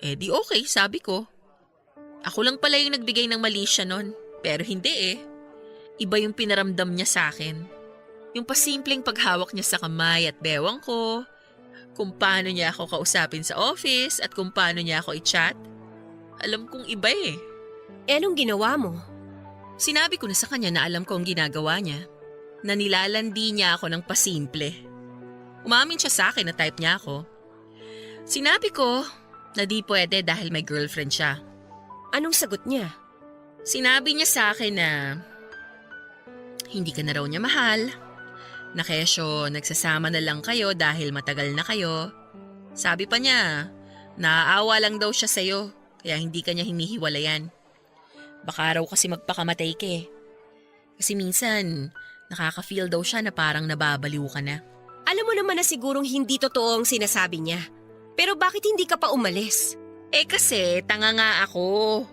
Eh di okay, sabi ko. Ako lang pala yung nagbigay ng mali siya nun. Pero hindi eh. Iba yung pinaramdam niya sa akin. Yung pasimpleng paghawak niya sa kamay at bewang ko, Kung paano niya ako kausapin sa office at kung paano niya ako i-chat. Alam kong iba eh. Eh, anong ginawa mo? Sinabi ko na sa kanya na alam ko ang ginagawa niya. Na nilalandi niya ako ng pasimple. Umamin siya sa akin na type niya ako. Sinabi ko na di pwede dahil may girlfriend siya. Anong sagot niya? Sinabi niya sa akin na hindi ka na raw niya mahal. Na kesyo nagsasama na lang kayo dahil matagal na kayo. Sabi pa niya, naaawa lang daw siya sa'yo kaya hindi ka niya hinihiwalayan. Baka raw kasi magpakamatay ka eh. Kasi minsan, nakaka-feel daw siya na parang nababaliw ka na. Alam mo naman na sigurong hindi totoo ang sinasabi niya. Pero bakit hindi ka pa umalis? Eh kasi, tanga nga ako.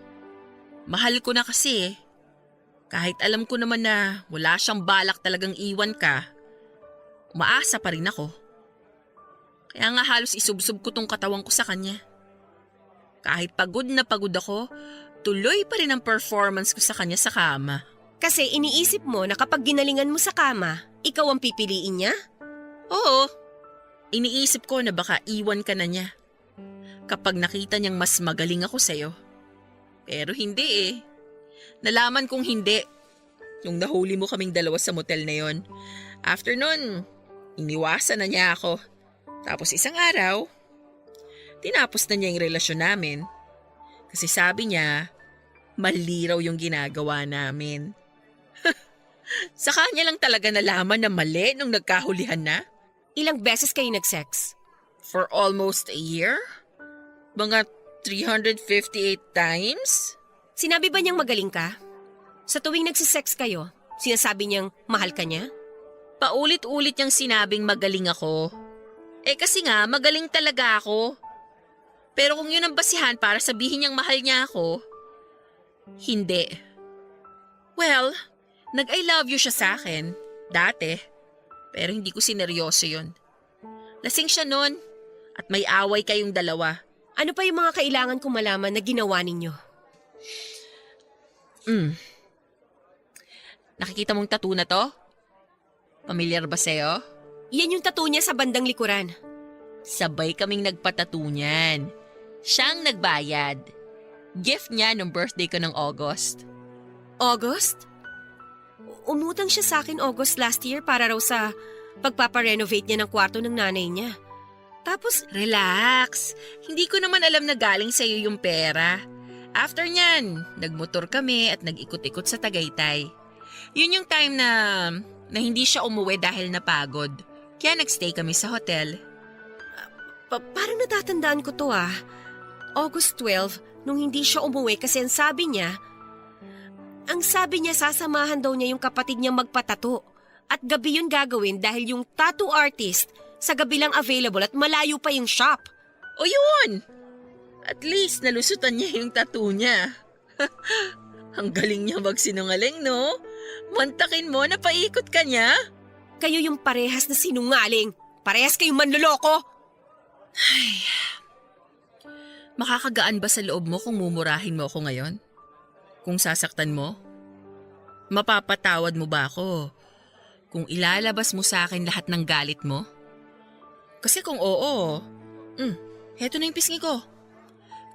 Mahal ko na kasi eh. Kahit alam ko naman na wala siyang balak talagang iwan ka, umaasa pa rin ako. Kaya nga halos isubsob ko tong katawan ko sa kanya. Kahit pagod na pagod ako, tuloy pa rin ang performance ko sa kanya sa kama. Kasi iniisip mo na kapag ginalingan mo sa kama, ikaw ang pipiliin niya? Oo, iniisip ko na baka iwan ka na niya. Kapag nakita niyang mas magaling ako sa'yo. Pero hindi eh. Nalaman kong hindi. Nung nahuli mo kaming dalawa sa motel na yon. After nun, iniwasan na niya ako. Tapos isang araw, tinapos na niya yung relasyon namin. Kasi sabi niya, mali raw yung ginagawa namin. Sa kanya lang talaga nalaman na mali nung nagkahulihan na. Ilang beses kayo nag-sex? For almost a year? Mga 358 times? Sinabi ba niyang magaling ka? Sa tuwing nagsisex kayo, sinasabi niyang mahal ka niya? Paulit-ulit niyang sinabing magaling ako. Eh kasi nga, magaling talaga ako. Pero kung yun ang basihan para sabihin niyang mahal niya ako, hindi. Well, nag-I love you siya sa akin, dati. Pero hindi ko sineryoso yun. Lasing siya nun at may away kayong dalawa. Ano pa yung mga kailangan kong malaman na ginawa ninyo? Nakikita mong tattoo na to? Pamilyar ba sa'yo? Yan yung tattoo niya sa bandang likuran. Sabay kaming nagpatattoo niyan. Siyang nagbayad. Gift niya nung birthday ko ng August. August? Umutang siya sa akin August last year para raw sa pagpaparenovate niya ng kwarto ng nanay niya. Tapos, Relax. Hindi ko naman alam na galing sa'yo yung pera. After nyan, nagmotor kami at nag-ikot-ikot sa Tagaytay. Yun yung time na hindi siya umuwi dahil napagod. Kaya nagstay kami sa hotel. parang natatandaan ko to ah. August 12, nung hindi siya umuwi kasi ang sabi niya sasamahan daw niya yung kapatid niya magpatato. At gabi yun gagawin dahil yung tattoo artist sa gabi lang available at malayo pa yung shop. O yun! At least nalusutan niya yung tattoo niya. Ang galing niya magsinungaling, no? Mantakin mo na paikot ka niya. Kayo yung parehas na sinungaling. Parehas kayong manloloko. Makakagaan ba sa loob mo kung mumurahin mo ako ngayon? Kung sasaktan mo? Mapapatawad mo ba ako kung ilalabas mo sa akin lahat ng galit mo? Kasi kung oo, heto na yung pisngi ko.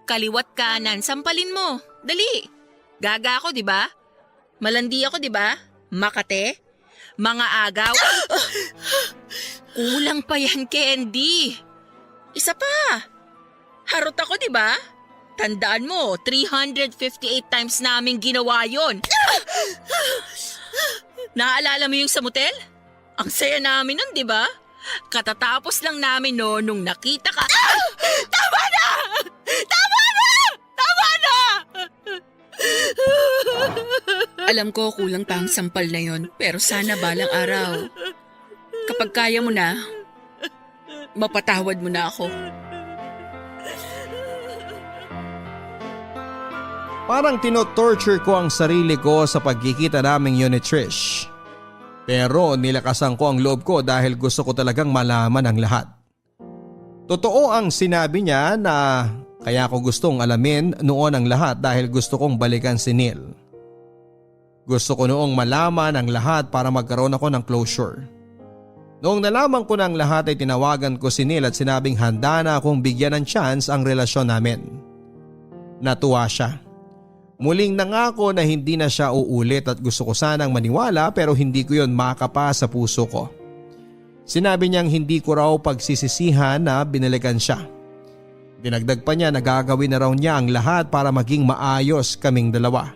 Kaliwat kanan, sampalin mo. Dali. Gaga ako, di ba? Malandi ako, di ba? Makate. Mga agaw. Kulang pa yan, Candy. Isa pa. Harot ako, di ba? Tandaan mo, 358 times namin ginawa yon. Naaalala mo yung sa motel? Ang saya namin nun, di ba? Katatapos lang namin no nung nakita ka. Tama na! Tama na! Tama na! Alam ko kulang pa ang sampal na yon, pero sana balang araw. Kapag kaya mo na, mapatawad mo na ako. Parang tinotorture ko ang sarili ko sa pagkikita naming yun ni Trish. Pero nilakasan ko ang loob ko dahil gusto ko talagang malaman ang lahat. Totoo ang sinabi niya na kaya ko gustong alamin noon ang lahat dahil gusto kong balikan si Neil. Gusto ko noong malaman ang lahat para magkaroon ako ng closure. Noong nalaman ko ng lahat ay tinawagan ko si Neil at sinabing handa na akong bigyan ng chance ang relasyon namin. Natuwa siya. Muling nangako na hindi na siya uulit at gusto ko sanang maniwala pero hindi ko yon makapa sa puso ko. Sinabi niyang hindi ko raw pagsisisihan na binalikan siya. Dinagdag pa niya na gagawin na raw niya ang lahat para maging maayos kaming dalawa.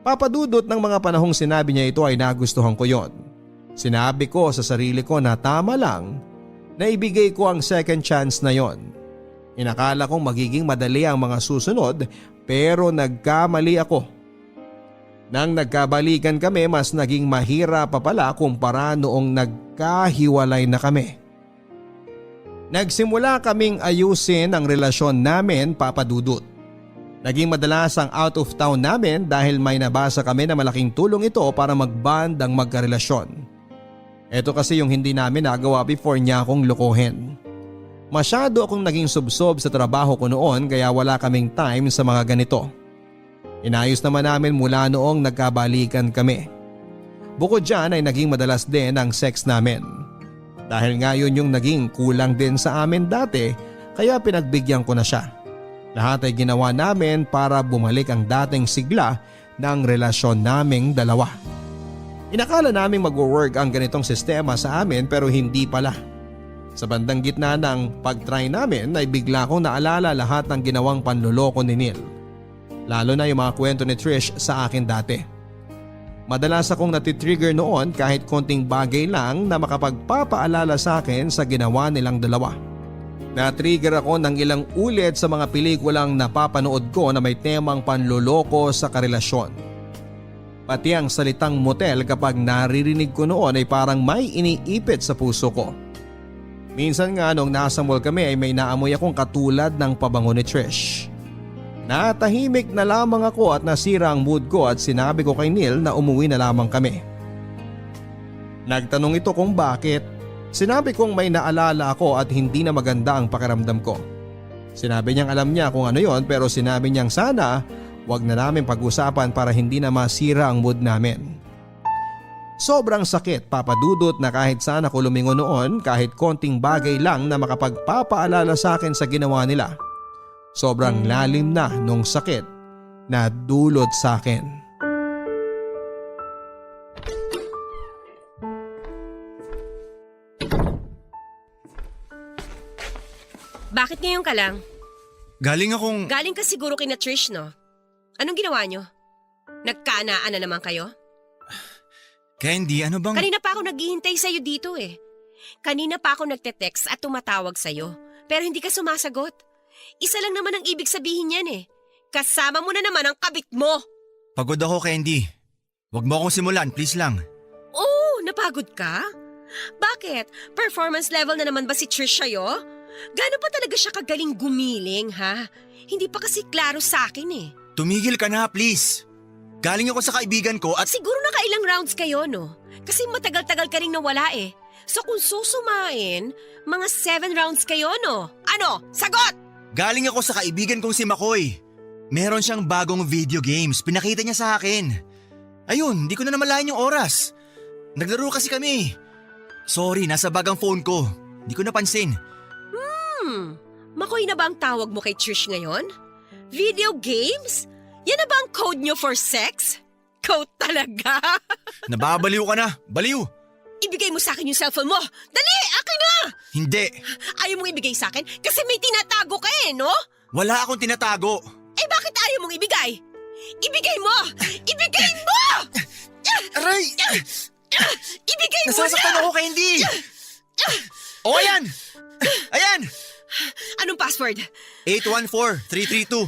Papadudot ng mga panahong sinabi niya ito ay nagustuhan ko yon. Sinabi ko sa sarili ko na tama lang na ibigay ko ang second chance na yon. Inakala kong magiging madali ang mga susunod pero nagkamali ako. Nang nagkabalikan kami mas naging mahirap pa pala kumpara noong nagkahiwalay na kami. Nagsimula kaming ayusin ang relasyon namin, Papa Dudut. Naging madalas ang out of town namin dahil may nabasa kami na malaking tulong ito para mag-bond ang magkarelasyon. Ito kasi yung hindi namin nagawa before niya akong lokohin. Masyado akong naging subsob sa trabaho ko noon kaya wala kaming time sa mga ganito. Inayos naman namin mula noong nagkabalikan kami. Bukod dyan ay naging madalas din ang sex namin. Dahil nga yun yung naging kulang din sa amin dati kaya pinagbigyan ko na siya. Lahat ay ginawa namin para bumalik ang dating sigla ng relasyon naming dalawa. Inakala naming mag-work ang ganitong sistema sa amin pero hindi pala. Sa bandang gitna ng pag-try namin ay bigla kong naalala lahat ng ginawang panloloko ni Neil. Lalo na yung mga kwento ni Trish sa akin dati. Madalas akong natitrigger noon kahit konting bagay lang na makapagpapaalala sa akin sa ginawa nilang dalawa. Na-trigger ako ng ilang ulit sa mga pelikulang napapanood ko na may temang panloloko sa karelasyon. Pati ang salitang motel kapag naririnig ko noon ay parang may iniipit sa puso ko. Minsan nga nung nasa mall kami ay may naamoy akong katulad ng pabango ni Trish. Natahimik na lamang ako at nasira ang mood ko at sinabi ko kay Neil na umuwi na lamang kami. Nagtanong ito kung bakit. Sinabi kong may naalala ako at hindi na maganda ang pakiramdam ko. Sinabi niyang alam niya kung ano yon pero sinabi niyang sana wag na namin pag-usapan para hindi na masira ang mood namin. Sobrang sakit, Papa Dudut, na kahit sana ko lumingon noon kahit konting bagay lang na makapagpapaalala sa akin sa ginawa nila. Sobrang lalim na nung sakit na dulot sa akin. Bakit ngayon ka lang? Galing ka siguro kina Trish, no? Anong ginawa nyo? Nagkaanaan na naman kayo? Candy, ano bang… Kanina pa ako naghihintay sa'yo dito eh. Kanina pa ako nagte-text at tumatawag sa'yo. Pero hindi ka sumasagot. Isa lang naman ang ibig sabihin yan eh. Kasama mo na naman ang kabit mo. Pagod ako, Candy. Huwag mo akong simulan, please lang. Oh, napagod ka? Bakit? Performance level na naman ba si Trish sa'yo? Gano'n pa talaga siya kagaling gumiling, ha? Hindi pa kasi klaro sa akin eh. Tumigil ka na, please. Galing ako sa kaibigan ko at… Siguro nakailang rounds kayo, no? Kasi matagal-tagal ka rin nawala eh. So kung susumain, mga 7 rounds kayo, no? Ano? Sagot! Galing ako sa kaibigan kong si McCoy. Meron siyang bagong video games. Pinakita niya sa akin. Ayun, hindi ko na namalayan yung oras. Naglaro kasi kami. Sorry, nasa bag ang phone ko. Hindi ko napansin. Makoy na ba ang tawag mo kay Trish ngayon? Video games? Yan na ba ang code nyo for sex? Code talaga? Nababaliw ka na. Baliw! Ibigay mo sa akin yung cellphone mo. Dali! Akin na! Hindi. Ayaw mong ibigay sa akin kasi may tinatago ka eh, no? Wala akong tinatago. Eh bakit ayaw mong ibigay? Ibigay mo! Ibigay mo! Aray! Ibigay mo Nasasaktan na! ako, Candy! O, ayan! Ayan! Anong password? 814332.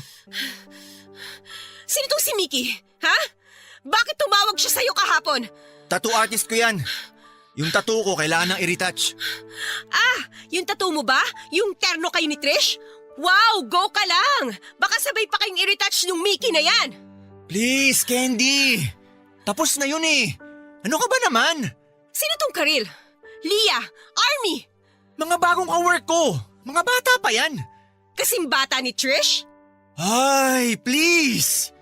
Sino tong si Mickey? Ha? Bakit tumawag siya sa'yo kahapon? Tattoo artist ko yan. Yung tattoo ko kailangan ng i-retouch. Ah, yung tattoo mo ba? Yung terno kayo ni Trish? Wow, go ka lang! Baka sabay pa kayong i-retouch nung Mickey na yan! Please, Candy! Tapos na yun eh. Ano ka ba naman? Sino tong Karil? Leah? Army? Mga bagong kawork ko. Mga bata pa yan. Kasing bata ni Trish? Ay, please!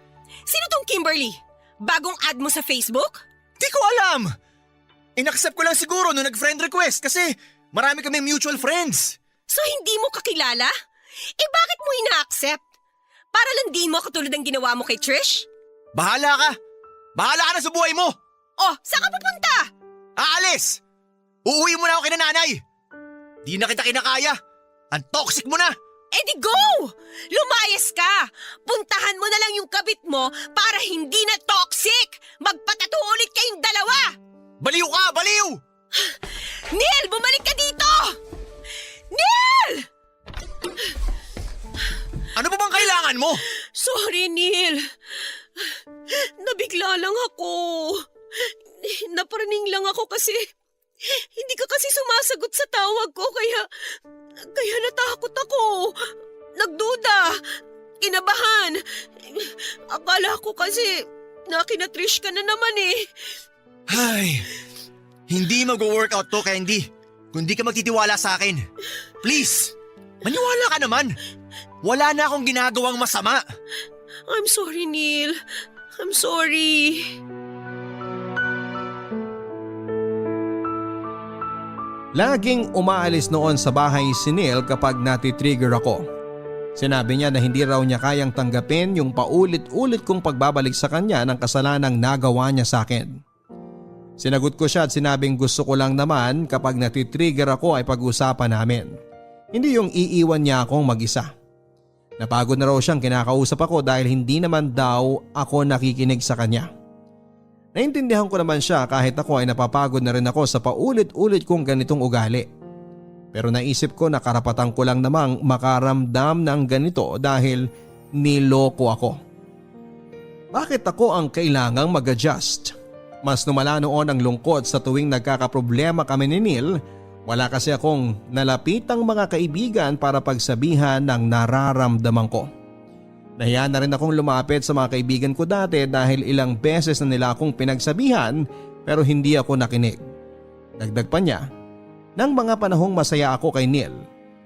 Sino tong Kimberly? Bagong ad mo sa Facebook? Di ko alam. In-accept ko lang siguro nung nag-friend request kasi marami kami mutual friends. So hindi mo kakilala? Eh bakit mo ina-accept? Para lang din mo katulad ng ginawa mo kay Trish? Bahala ka! Bahala ka na sa buhay mo! Oh, saan ka pupunta? Aalis! Uuwi mo na ako kina nanay! Di na kita kinakaya! Ang toxic mo na! Eh di go! Lumayas ka! Puntahan mo na lang yung kabit mo para hindi na toxic! Magpatato ulit kayong dalawa! Baliw ka! Baliw! Neil, bumalik ka dito! Neil! Ano pa bang kailangan mo? Sorry, Neil. Nabigla lang ako. Napraning lang ako kasi hindi ka kasi sumasagot sa tawag ko kaya natakot ako. Nagduda. Kinabahan. Akala ko kasi nakinatrish ka na naman eh. Ay, hindi mag-workout to, Candy. Kung di ka magtitiwala sa akin. Please, maniwala ka naman. Wala na akong ginagawang masama. I'm sorry, Neil. I'm sorry. Laging umaalis noon sa bahay si Neil kapag natitrigger ako. Sinabi niya na hindi raw niya kayang tanggapin yung paulit-ulit kong pagbabalik sa kanya ng kasalanang nagawa niya sa akin. Sinagot ko siya at sinabing gusto ko lang naman kapag natitrigger ako ay pag-usapan namin. Hindi yung iiwan niya akong mag-isa. Napagod na raw siyang kinakausap ako dahil hindi naman daw ako nakikinig sa kanya. Naintindihan ko naman siya kahit ako ay napapagod na rin ako sa paulit-ulit kong ganitong ugali. Pero naisip ko na karapatan ko lang namang makaramdam ng ganito dahil niloko ako. Bakit ako ang kailangang mag-adjust? Mas lumala noon ang lungkot sa tuwing nagkakaproblema kami ni Neil. Wala kasi akong nalapitang mga kaibigan para pagsabihan ng nararamdaman ko. Nahiya na rin akong lumapit sa mga kaibigan ko dati dahil ilang beses na nila akong pinagsabihan pero hindi ako nakinig. Dagdag pa niya, nang mga panahong masaya ako kay Neil,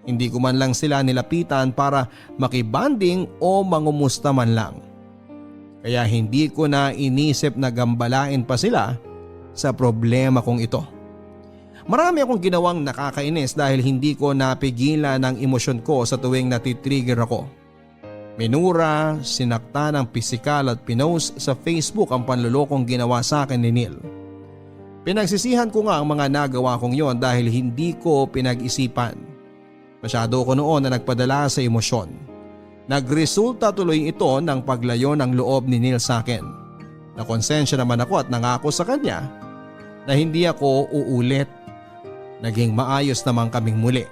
hindi ko man lang sila nilapitan para makibanding o mangumusta man lang. Kaya hindi ko na inisip na gambalain pa sila sa problema kong ito. Marami akong ginawang nakakainis dahil hindi ko napigilan ang emosyon ko sa tuwing natitrigger ako. Minura, sinakta ng pisikal at pinost sa Facebook ang panlulokong ginawa sa akin ni Neil. Pinagsisihan ko nga ang mga nagawa kong yon dahil hindi ko pinag-isipan. Masyado ko noon na nagpadala sa emosyon. Nagresulta tuloy ito ng paglayo ng loob ni Neil sa akin. Nakonsensya naman ako at nangako sa kanya na hindi ako uulit. Naging maayos naman kaming muli.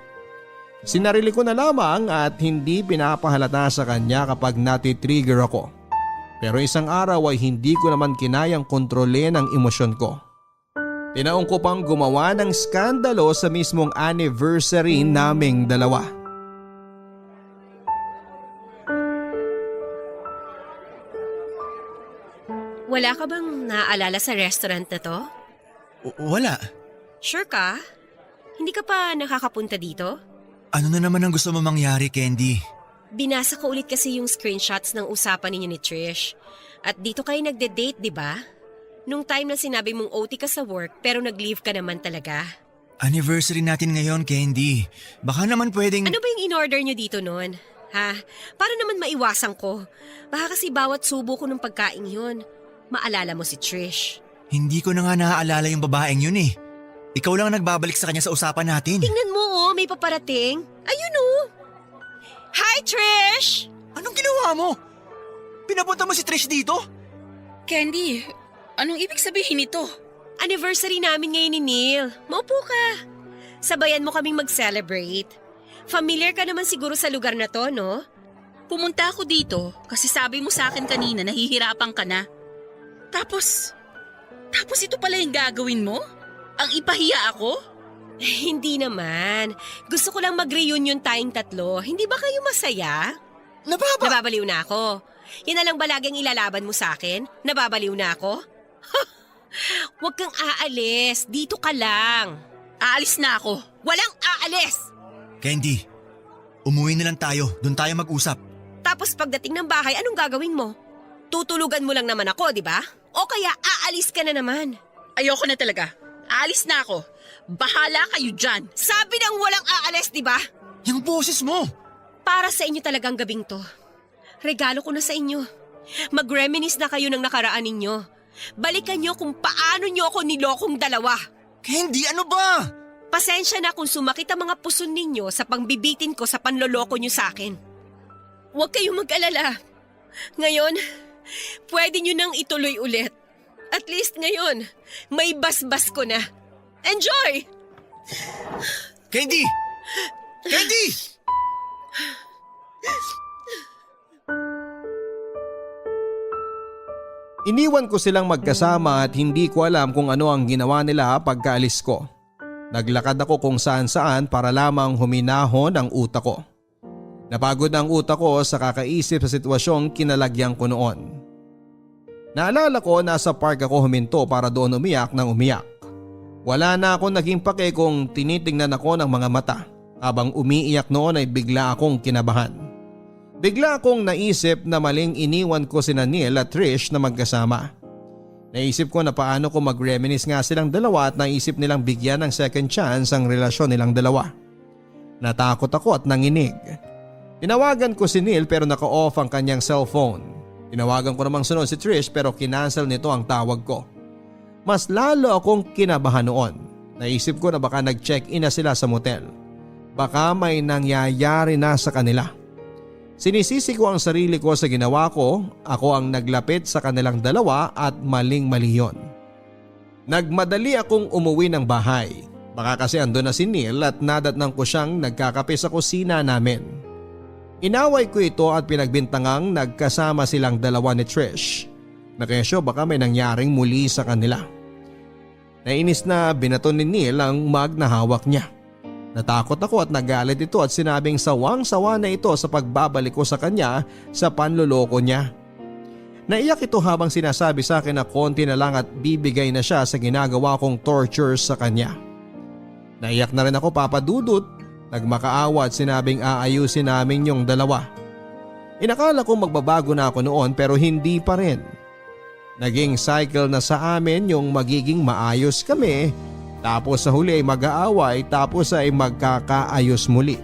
Sinarili ko na lamang at hindi pinapahalata sa kanya kapag natitrigger ako. Pero isang araw ay hindi ko naman kinayang kontrolin ang emosyon ko. Tinaong ko pang gumawa ng skandalo sa mismong anniversary naming dalawa. Wala ka bang naaalala sa restaurant na to? Wala. Sure ka? Hindi ka pa nakakapunta dito? Ano na naman ang gusto mo mangyari, Candy? Binasa ko ulit kasi yung screenshots ng usapan ninyo ni Trish. At dito kayo nagde-date, di ba? Nung time na sinabi mong OT ka sa work pero nag-leave ka naman talaga. Anniversary natin ngayon, Candy. Baka naman pwedeng… Ano ba yung in-order nyo dito noon? Ha? Para naman maiwasan ko. Baka kasi bawat subo ko ng pagkain yun, maalala mo si Trish. Hindi ko na nga naaalala yung babaeng yun eh. Ikaw lang ang nagbabalik sa kanya sa usapan natin. Tingnan mo may paparating. Ayun Hi, Trish! Anong ginawa mo? Pinapunta mo si Trish dito? Candy, anong ibig sabihin nito? Anniversary namin ngayon ni Neil. Maupo ka. Sabayan mo kaming mag-celebrate. Familiar ka naman siguro sa lugar na to, no? Pumunta ako dito kasi sabi mo sa akin kanina nahihirapan ka na. Tapos ito pala yung gagawin mo? Ang ipahiya ako? Hindi naman. Gusto ko lang mag-reunion tayong tatlo. Hindi ba kayo masaya? Nababaliw na ako. Yan na lang ba laging ilalaban mo sa akin? Nababaliw na ako? Huwag kang aalis. Dito ka lang. Aalis na ako. Walang aalis! Candy, umuwi na lang tayo. Doon tayo mag-usap. Tapos pagdating ng bahay, anong gagawin mo? Tutulugan mo lang naman ako, di ba? O kaya aalis ka na naman. Ayoko na talaga. Alis na ako. Bahala kayo dyan. Sabi ng walang aalis, di ba? Yung boses mo! Para sa inyo talagang gabing to. Regalo ko na sa inyo. Mag-reminisce na kayo ng nakaraan ninyo. Balikan nyo kung paano nyo ako nilokong dalawa. Candy, ano ba? Pasensya na kung sumakit ang mga puson ninyo sa pangbibitin ko sa panloloko nyo sa akin. Huwag kayong mag-alala. Ngayon, pwede nyo nang ituloy ulit. At least ngayon, may basbas ko na. Enjoy! Candy! Candy! Iniwan ko silang magkasama at hindi ko alam kung ano ang ginawa nila pagkaalis ko. Naglakad ako kung saan-saan para lamang huminahon ang utak ko. Napagod ang utak ko sa kakaisip sa sitwasyong kinalagyan ko noon. Naalala ko nasa park ako huminto para doon umiyak ng umiyak. Wala na ako naging pake kung tinitingnan ako ng mga mata. Habang umiiyak noon ay bigla akong kinabahan. Bigla akong naisip na maling iniwan ko sina Neil at Trish na magkasama. Naisip ko na paano ko mag-reminisce nga silang dalawa at naisip nilang bigyan ng second chance ang relasyon nilang dalawa. Natakot ako at nanginig. Tinawagan ko si Neil pero naka-off ang kanyang cellphone. Tinawagan ko namang sunod si Trish pero kinancel nito ang tawag ko. Mas lalo akong kinabahan noon. Naisip ko na baka nag-check-in na sila sa motel. Baka may nangyayari na sa kanila. Sinisisi ko ang sarili ko sa ginawa ko, ako ang naglapit sa kanilang dalawa at maling-mali yon. Nagmadali akong umuwi ng bahay. Baka kasi andun na si Neil at nadatnang ko siyang nagkakape sa kusina namin. Inaway ko ito at pinagbintangang nagkasama silang dalawa ni Trish. Nakesyo baka may nangyaring muli sa kanila. Nainis na binaton ni Neil ang mug na hawak niya. Natakot ako at nagalit ito at sinabing sawang-sawa na ito sa pagbabalik ko sa kanya sa panloloko niya. Naiyak ito habang sinasabi sa akin na konti na lang at bibigay na siya sa ginagawa kong torture sa kanya. Naiyak na rin ako, Papa Dudut. Nagmakaawa at sinabing aayusin namin yung dalawa. Inakala ko magbabago na ako noon pero hindi pa rin. Naging cycle na sa amin yung magiging maayos kami. Tapos sa huli ay mag-aaway tapos ay magkakaayos muli.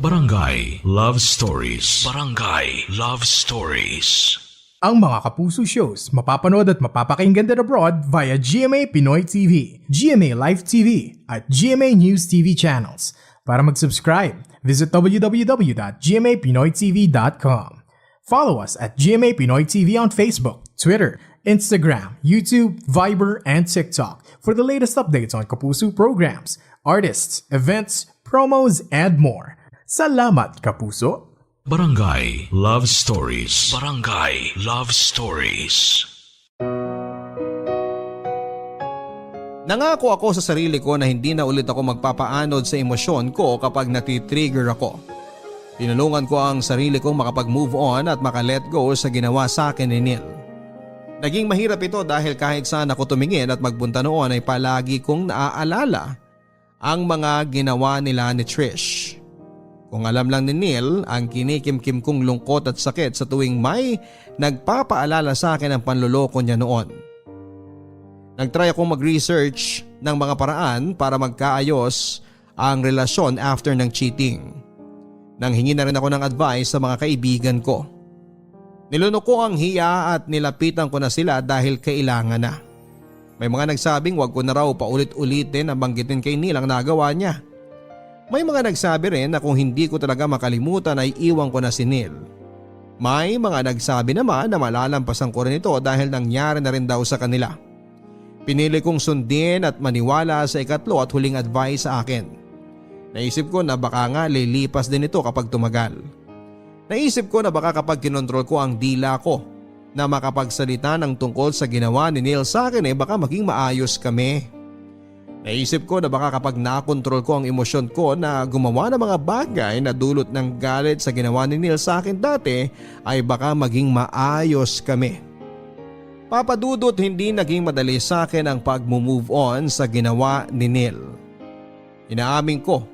Barangay Love Stories. Barangay Love Stories. Ang mga Kapuso shows mapapanood at mapapakinggan din abroad via GMA Pinoy TV, GMA Live TV at GMA News TV channels. Para mag-subscribe, visit www.gmapinoytv.com. Follow us at GMA Pinoy TV on Facebook, Twitter, Instagram, YouTube, Viber, and TikTok for the latest updates on Kapuso programs, artists, events, promos, and more. Salamat, Kapuso! Barangay Love Stories. Barangay Love Stories. Nangako ako sa sarili ko na hindi na ulit ako magpapaanod sa emosyon ko kapag natitrigger ako. Tinulungan ko ang sarili kong makapag-move on at makalet go sa ginawa sa akin ni Neil. Naging mahirap ito dahil kahit saan ako tumingin at magpunta noon ay palagi kong naaalala ang mga ginawa nila ni Trish. Kung alam lang ni Neil ang kinikimkim kong lungkot at sakit sa tuwing may nagpapaalala sa akin ang panloloko niya noon. Nagtry akong mag-research ng mga paraan para magkaayos ang relasyon after ng cheating. Nanghingi na rin ako ng advice sa mga kaibigan ko. Nilunok ko ang hiya at nilapitan ko na sila dahil kailangan na. May mga nagsabing wag ko na raw paulit-ulitin na banggitin kay Neil ang nagawa niya. May mga nagsabi rin na kung hindi ko talaga makalimutan ay iwan ko na si Neil. May mga nagsabi naman na malalampasan ko rin ito dahil nangyari na rin daw sa kanila. Pinili kong sundin at maniwala sa ikatlo at huling advice sa akin. Naisip ko na baka nga lilipas din ito kapag tumagal. Naisip ko na baka kapag kinontrol ko ang dila ko na makapagsalita ng tungkol sa ginawa ni Neil sa akin baka maging maayos kami. Naisip ko na baka kapag nakontrol ko ang emosyon ko na gumawa ng mga bagay na dulot ng galit sa ginawa ni Neil sa akin dati ay baka maging maayos kami. Papadudot hindi naging madali sa akin ang pag-move on sa ginawa ni Neil. Inaamin ko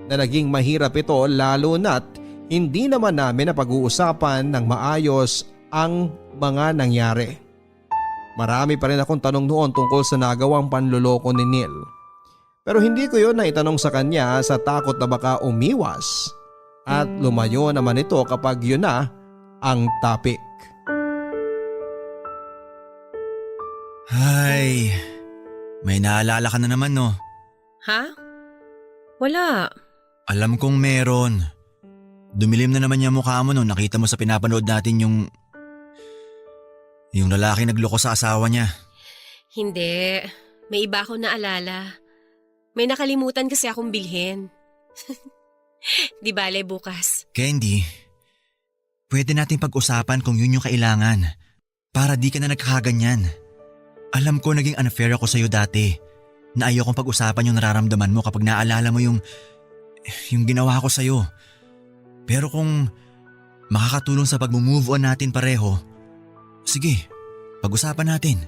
na naging mahirap ito lalo na't hindi naman namin napag-uusapan ng maayos ang mga nangyari. Marami pa rin akong tanong noon tungkol sa nagawang panloloko ni Neil. Pero hindi ko yon naitanong sa kanya sa takot na baka umiwas at lumayo naman ito kapag yun na ang topic. Ay, may naalala ka na naman no. Ha? Wala. Alam kong meron. Dumilim na naman yung mukha mo nung nakita mo sa pinapanood natin yung lalaki nagloko sa asawa niya. Hindi. May iba akong naalala. May nakalimutan kasi akong bilhin. Di bale bukas. Candy, pwede nating pag-usapan kung yun yung kailangan para di ka na nagkakaganyan. Alam ko naging unfair ako sa'yo dati na ayokong pag-usapan yung nararamdaman mo kapag naalala mo yung ginawa ko sa'yo. Pero kung makakatulong sa pag-move on natin pareho, sige, pag-usapan natin.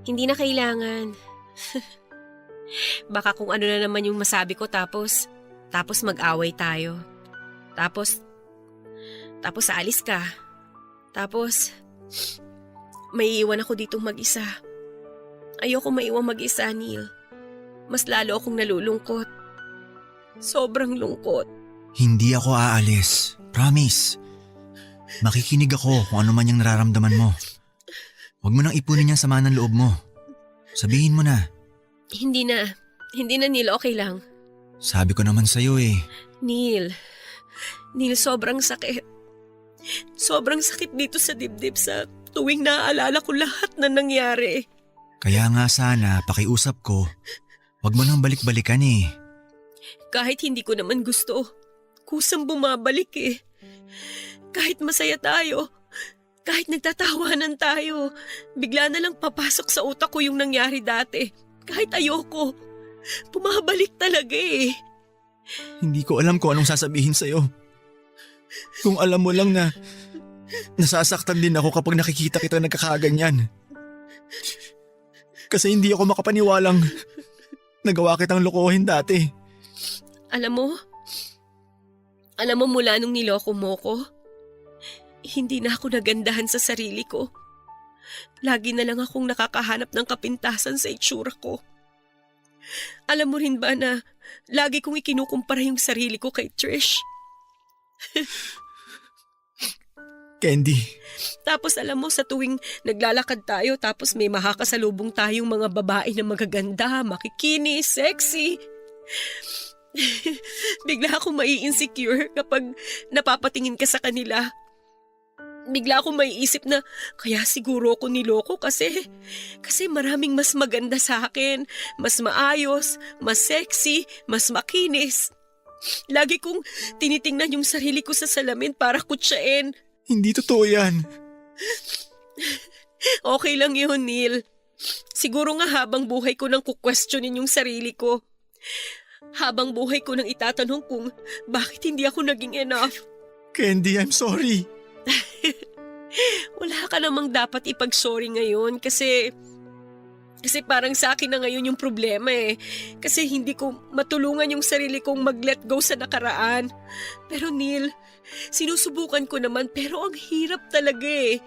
Hindi na kailangan. Baka kung ano na naman yung masabi ko tapos mag-away tayo. Tapos aalis ka. Tapos may iwan ako ditong mag-isa. Ayoko maiwan mag-isa, Neil. Mas lalo akong nalulungkot. Sobrang lungkot. Hindi ako aalis. Promise. Makikinig ako kung ano man yung nararamdaman mo. Huwag mo nang ipunin yung sama ng loob mo. Sabihin mo na. Hindi na Neil, okay lang. Sabi ko naman sa'yo eh. Neil, sobrang sakit. Sobrang sakit dito sa dibdib sa tuwing naaalala ko lahat na nangyari. Kaya nga sana pakiusap ko, huwag mo nang balik-balikan eh. Kahit hindi ko naman gusto, kusang bumabalik eh. Kahit masaya tayo, kahit nagtatawanan tayo, bigla na lang papasok sa utak ko yung nangyari dati. Kahit ayoko, bumabalik talaga eh. Hindi ko alam kung anong sasabihin sa'yo. Kung alam mo lang na nasasaktan din ako kapag nakikita kita nagkakaganyan. Kasi hindi ako makapaniwalang nagawa kitang lokohin dati. Alam mo mula nung niloko mo ko, hindi na ako nagandahan sa sarili ko. Lagi na lang akong nakakahanap ng kapintasan sa itsura ko. Alam mo rin ba na lagi kong ikinukumpara yung sarili ko kay Trish? Candy. Tapos alam mo, sa tuwing naglalakad tayo tapos may makakasalubong tayong mga babae na magaganda, makikinis, sexy. Bigla akong mai-insecure kapag napapatingin ka sa kanila. Bigla akong maiisip na kaya siguro ako niloko kasi maraming mas maganda sa akin, mas maayos, mas sexy, mas makinis. Lagi kong tinitingnan yung sarili ko sa salamin para kutsain. Hindi totoo yan. Okay lang yun, Neil. Siguro nga habang buhay ko nang kukwestiyonin yung sarili ko. Habang buhay ko nang itatanong kung bakit hindi ako naging enough. Candy, I'm sorry. Wala ka namang dapat ipag-sorry ngayon kasi parang sa akin na ngayon yung problema eh. Kasi hindi ko matulungan yung sarili kong mag-let go sa nakaraan. Pero Neil, sinusubukan ko naman pero ang hirap talaga eh.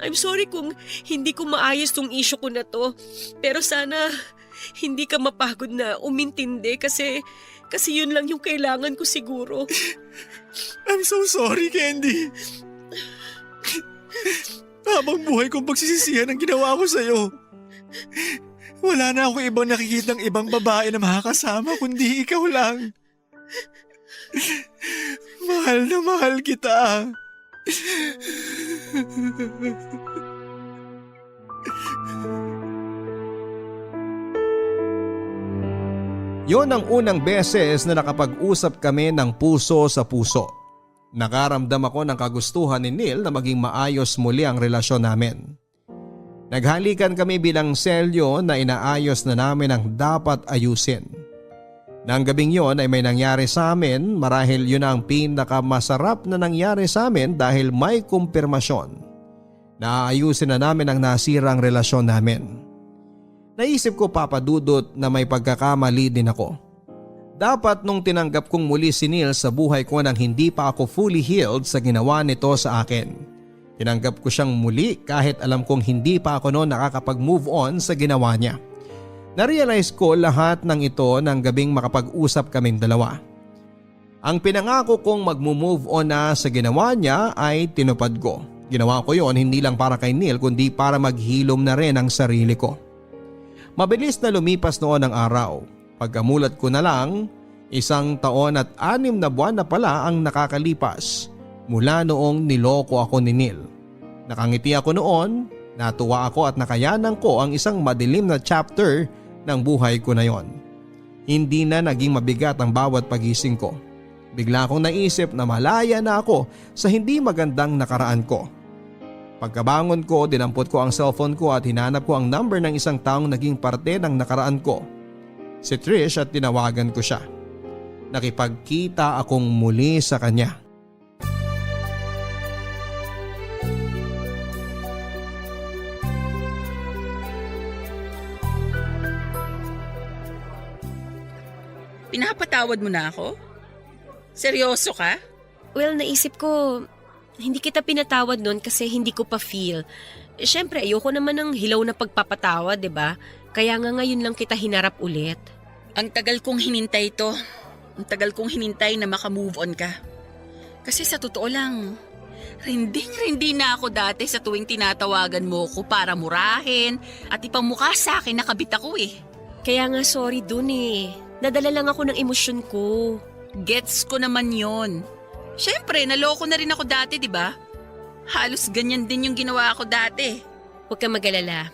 I'm sorry kung hindi ko maayos tong issue ko na to. Pero sana hindi ka mapagod na umintindi kasi yun lang yung kailangan ko siguro. I'm so sorry, Candy. Habang buhay kong pagsisisihan ang ginawa ko sa'yo. Wala na ako ibang nakikitang ibang babae na makakasama kundi ikaw lang. Mahal na mahal kita. Yon ang unang beses na nakapag-usap kami ng puso sa puso. Nakaramdam ako ng kagustuhan ni Neil na maging maayos muli ang relasyon namin. Naghalikan kami bilang selyo na inaayos na namin ang dapat ayusin. Nang gabing yon ay may nangyari sa amin, marahil yun ang pinakamasarap na nangyari sa amin dahil may kumpirmasyon na ayusin na namin ang nasirang relasyon namin. Naisip ko, Papa Dudut, na may pagkakamali din ako. Dapat nung tinanggap kong muli si Neil sa buhay ko nang hindi pa ako fully healed sa ginawa nito sa akin. Tinanggap ko siyang muli kahit alam kong hindi pa ako noon nakakapag-move on sa ginawa niya. Narealize ko lahat ng ito ng gabing makapag-usap kaming dalawa. Ang pinangako kong mag-move on na sa ginawa niya ay tinupad ko. Ginawa ko yon hindi lang para kay Neil kundi para maghilom na rin ang sarili ko. Mabilis na lumipas noon ang araw. Pagkamulat ko na lang, 1 taon at 6 na buwan na pala ang nakakalipas mula noong niloko ako ni Neil. Nakangiti ako noon, natuwa ako at nakayanan ko ang isang madilim na chapter ng buhay ko na yon. Hindi na naging mabigat ang bawat pagising ko. Bigla akong naisip na malaya na ako sa hindi magandang nakaraan ko. Pagkabangon ko, dinampot ko ang cellphone ko at hinanap ko ang number ng isang taong naging parte ng nakaraan ko. Si Trish, at tinawagan ko siya. Nakipagkita akong muli sa kanya. Pinapatawad mo na ako? Seryoso ka? Well, naisip ko, hindi kita pinatawad nun kasi hindi ko pa feel. Siyempre, ayoko naman ng hilaw na pagpapatawad, 'di ba? Kaya nga ngayon lang kita hinarap ulit. Ang tagal kong hinintay to. Ang tagal kong hinintay na makamove on ka. Kasi sa totoo lang, rinding-rindi na ako dati sa tuwing tinatawagan mo ko para murahin at ipamukha sa akin na kabit ako eh. Kaya nga sorry dun eh. Nadala lang ako ng emosyon ko. Gets ko naman yon. Siyempre, naloko na rin ako dati, di ba? Halos ganyan din yung ginawa ko dati. Huwag kang mag-alala.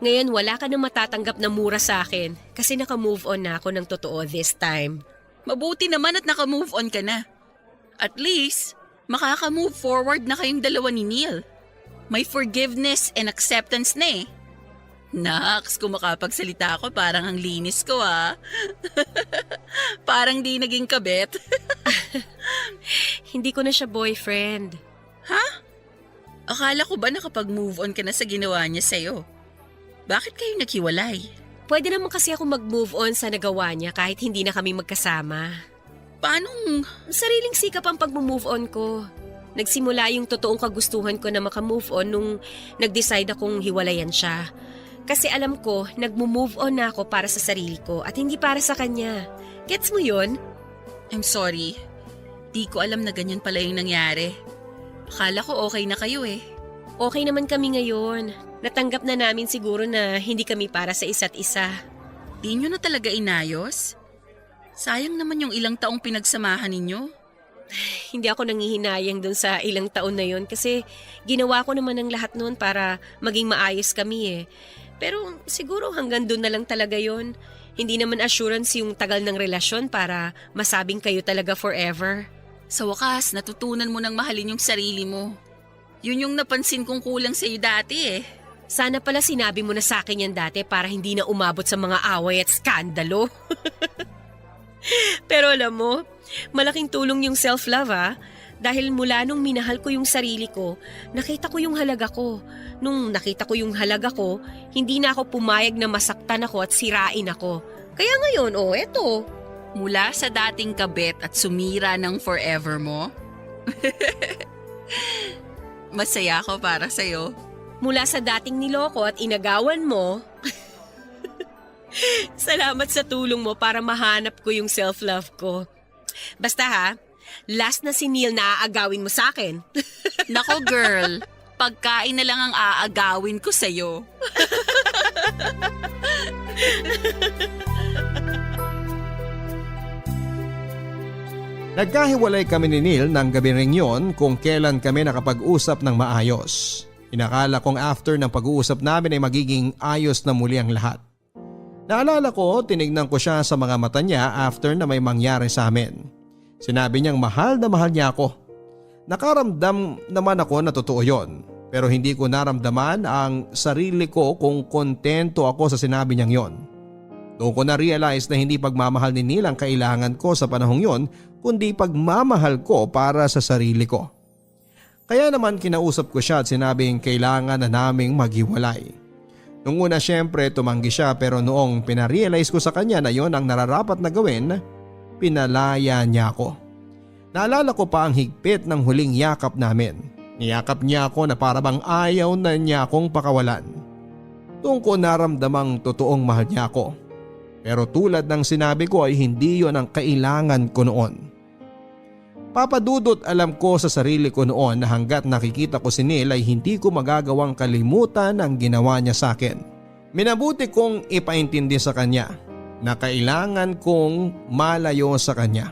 Ngayon wala ka nang matatanggap na mura sa akin kasi naka-move on na ako ng totoo this time. Mabuti naman at naka-move on ka na. At least, makaka-move forward na kayong dalawa ni Neil. May forgiveness and acceptance na eh. Naks, kung makapagsalita ako, parang ang linis ko ah. Parang di naging kabit. Hindi ko na siya boyfriend. Ha? Akala ko ba nakapag-move on ka na sa ginawa niya sa'yo? Bakit kayo naghiwalay? Pwede naman kasi ako mag-move on sa nagawa niya kahit hindi na kami magkasama. Paanong? Sariling sikap ang pag-move on ko. Nagsimula yung totoong kagustuhan ko na maka-move on nung nag-decide akong hiwalayan siya. Kasi alam ko, nag-move on na ako para sa sarili ko at hindi para sa kanya. Gets mo yun? I'm sorry. Di ko alam na ganyan pala yung nangyari. Akala ko okay na kayo eh. Okay naman kami ngayon. Natanggap na namin siguro na hindi kami para sa isa't isa. Di nyo na talaga inayos? Sayang naman yung ilang taong pinagsamahan ninyo. Hindi ako nangihinayang dun sa ilang taon na yun kasi ginawa ko naman ang lahat noon para maging maayos kami eh. Pero siguro hanggang doon na lang talaga yon. Hindi naman assurance yung tagal ng relasyon para masabing kayo talaga forever. Sa wakas, natutunan mo ng mahalin yung sarili mo. Yun yung napansin kong kulang sa'yo dati eh. Sana pala sinabi mo na sa akin yan dati para hindi na umabot sa mga away at skandalo. Pero alam mo, malaking tulong yung self-love ah. Dahil mula nung minahal ko yung sarili ko, nakita ko yung halaga ko. Nung nakita ko yung halaga ko, hindi na ako pumayag na masaktan ako at sirain ako. Kaya ngayon, eto. Mula sa dating kabit at sumira ng forever mo? Masaya ako para sa'yo. Mula sa dating niloko at inagawan mo, salamat sa tulong mo para mahanap ko yung self-love ko. Basta ha, last na si Neil na aagawin mo sa akin. Nako girl, pagkain na lang ang aagawin ko sa'yo. Nagkahiwalay kami ni Neil ng gabi ring yon kung kailan kami nakapag-usap ng maayos. Inakala kong after ng pag-uusap namin ay magiging ayos na muli ang lahat. Naalala ko, tinignan ko siya sa mga mata niya after na may mangyari sa amin. Sinabi niyang mahal na mahal niya ako. Nakaramdam naman ako na totoo yon, pero hindi ko naramdaman ang sarili ko kung kontento ako sa sinabi niyang yon. Doon ko na-realize na hindi pagmamahal ni Neil ang kailangan ko sa panahong yon, kundi pagmamahal ko para sa sarili ko. Kaya naman kinausap ko siya at sinabing kailangan na naming maghiwalay. Nung una syempre tumanggi siya pero noong pinarealize ko sa kanya na yon ang nararapat na gawin, pinalaya niya ako. Naalala ko pa ang higpit ng huling yakap namin. Niyakap niya ako na parabang ayaw na niya akong pakawalan. Doon ko naramdamang totoong mahal niya ako. Pero tulad ng sinabi ko ay hindi yon ang kailangan ko noon. Papadudot alam ko sa sarili ko noon na hanggat nakikita ko si Neil ay hindi ko magagawang kalimutan ang ginawa niya sa akin. Minabuti kong ipaintindi sa kanya na kailangan kong malayo sa kanya.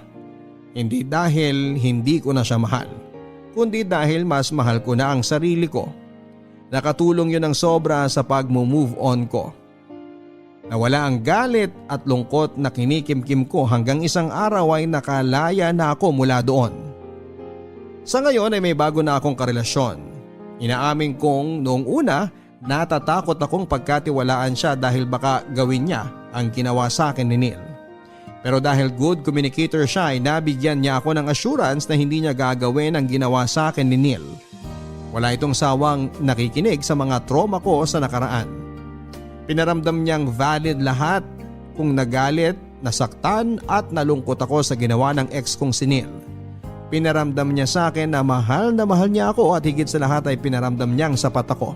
Hindi dahil hindi ko na siya mahal, kundi dahil mas mahal ko na ang sarili ko. Nakatulong yun ng sobra sa pag-move on ko. Nawala ang galit at lungkot na kinikimkim ko hanggang isang araw ay nakalaya na ako mula doon. Sa ngayon ay may bago na akong karelasyon. Inaamin kong noong una natatakot akong pagkatiwalaan siya dahil baka gawin niya ang ginawa sa akin ni Neil. Pero dahil good communicator siya ay nabigyan niya ako ng assurance na hindi niya gagawin ang ginawa sa akin ni Neil. Wala itong sawang nakikinig sa mga trauma ko sa nakaraan. Pinaramdam niyang valid lahat kung nagalit, nasaktan at nalungkot ako sa ginawa ng ex kong si Neil. Pinaramdam niya sa akin na mahal niya ako at higit sa lahat ay pinaramdam niyang sapat ako.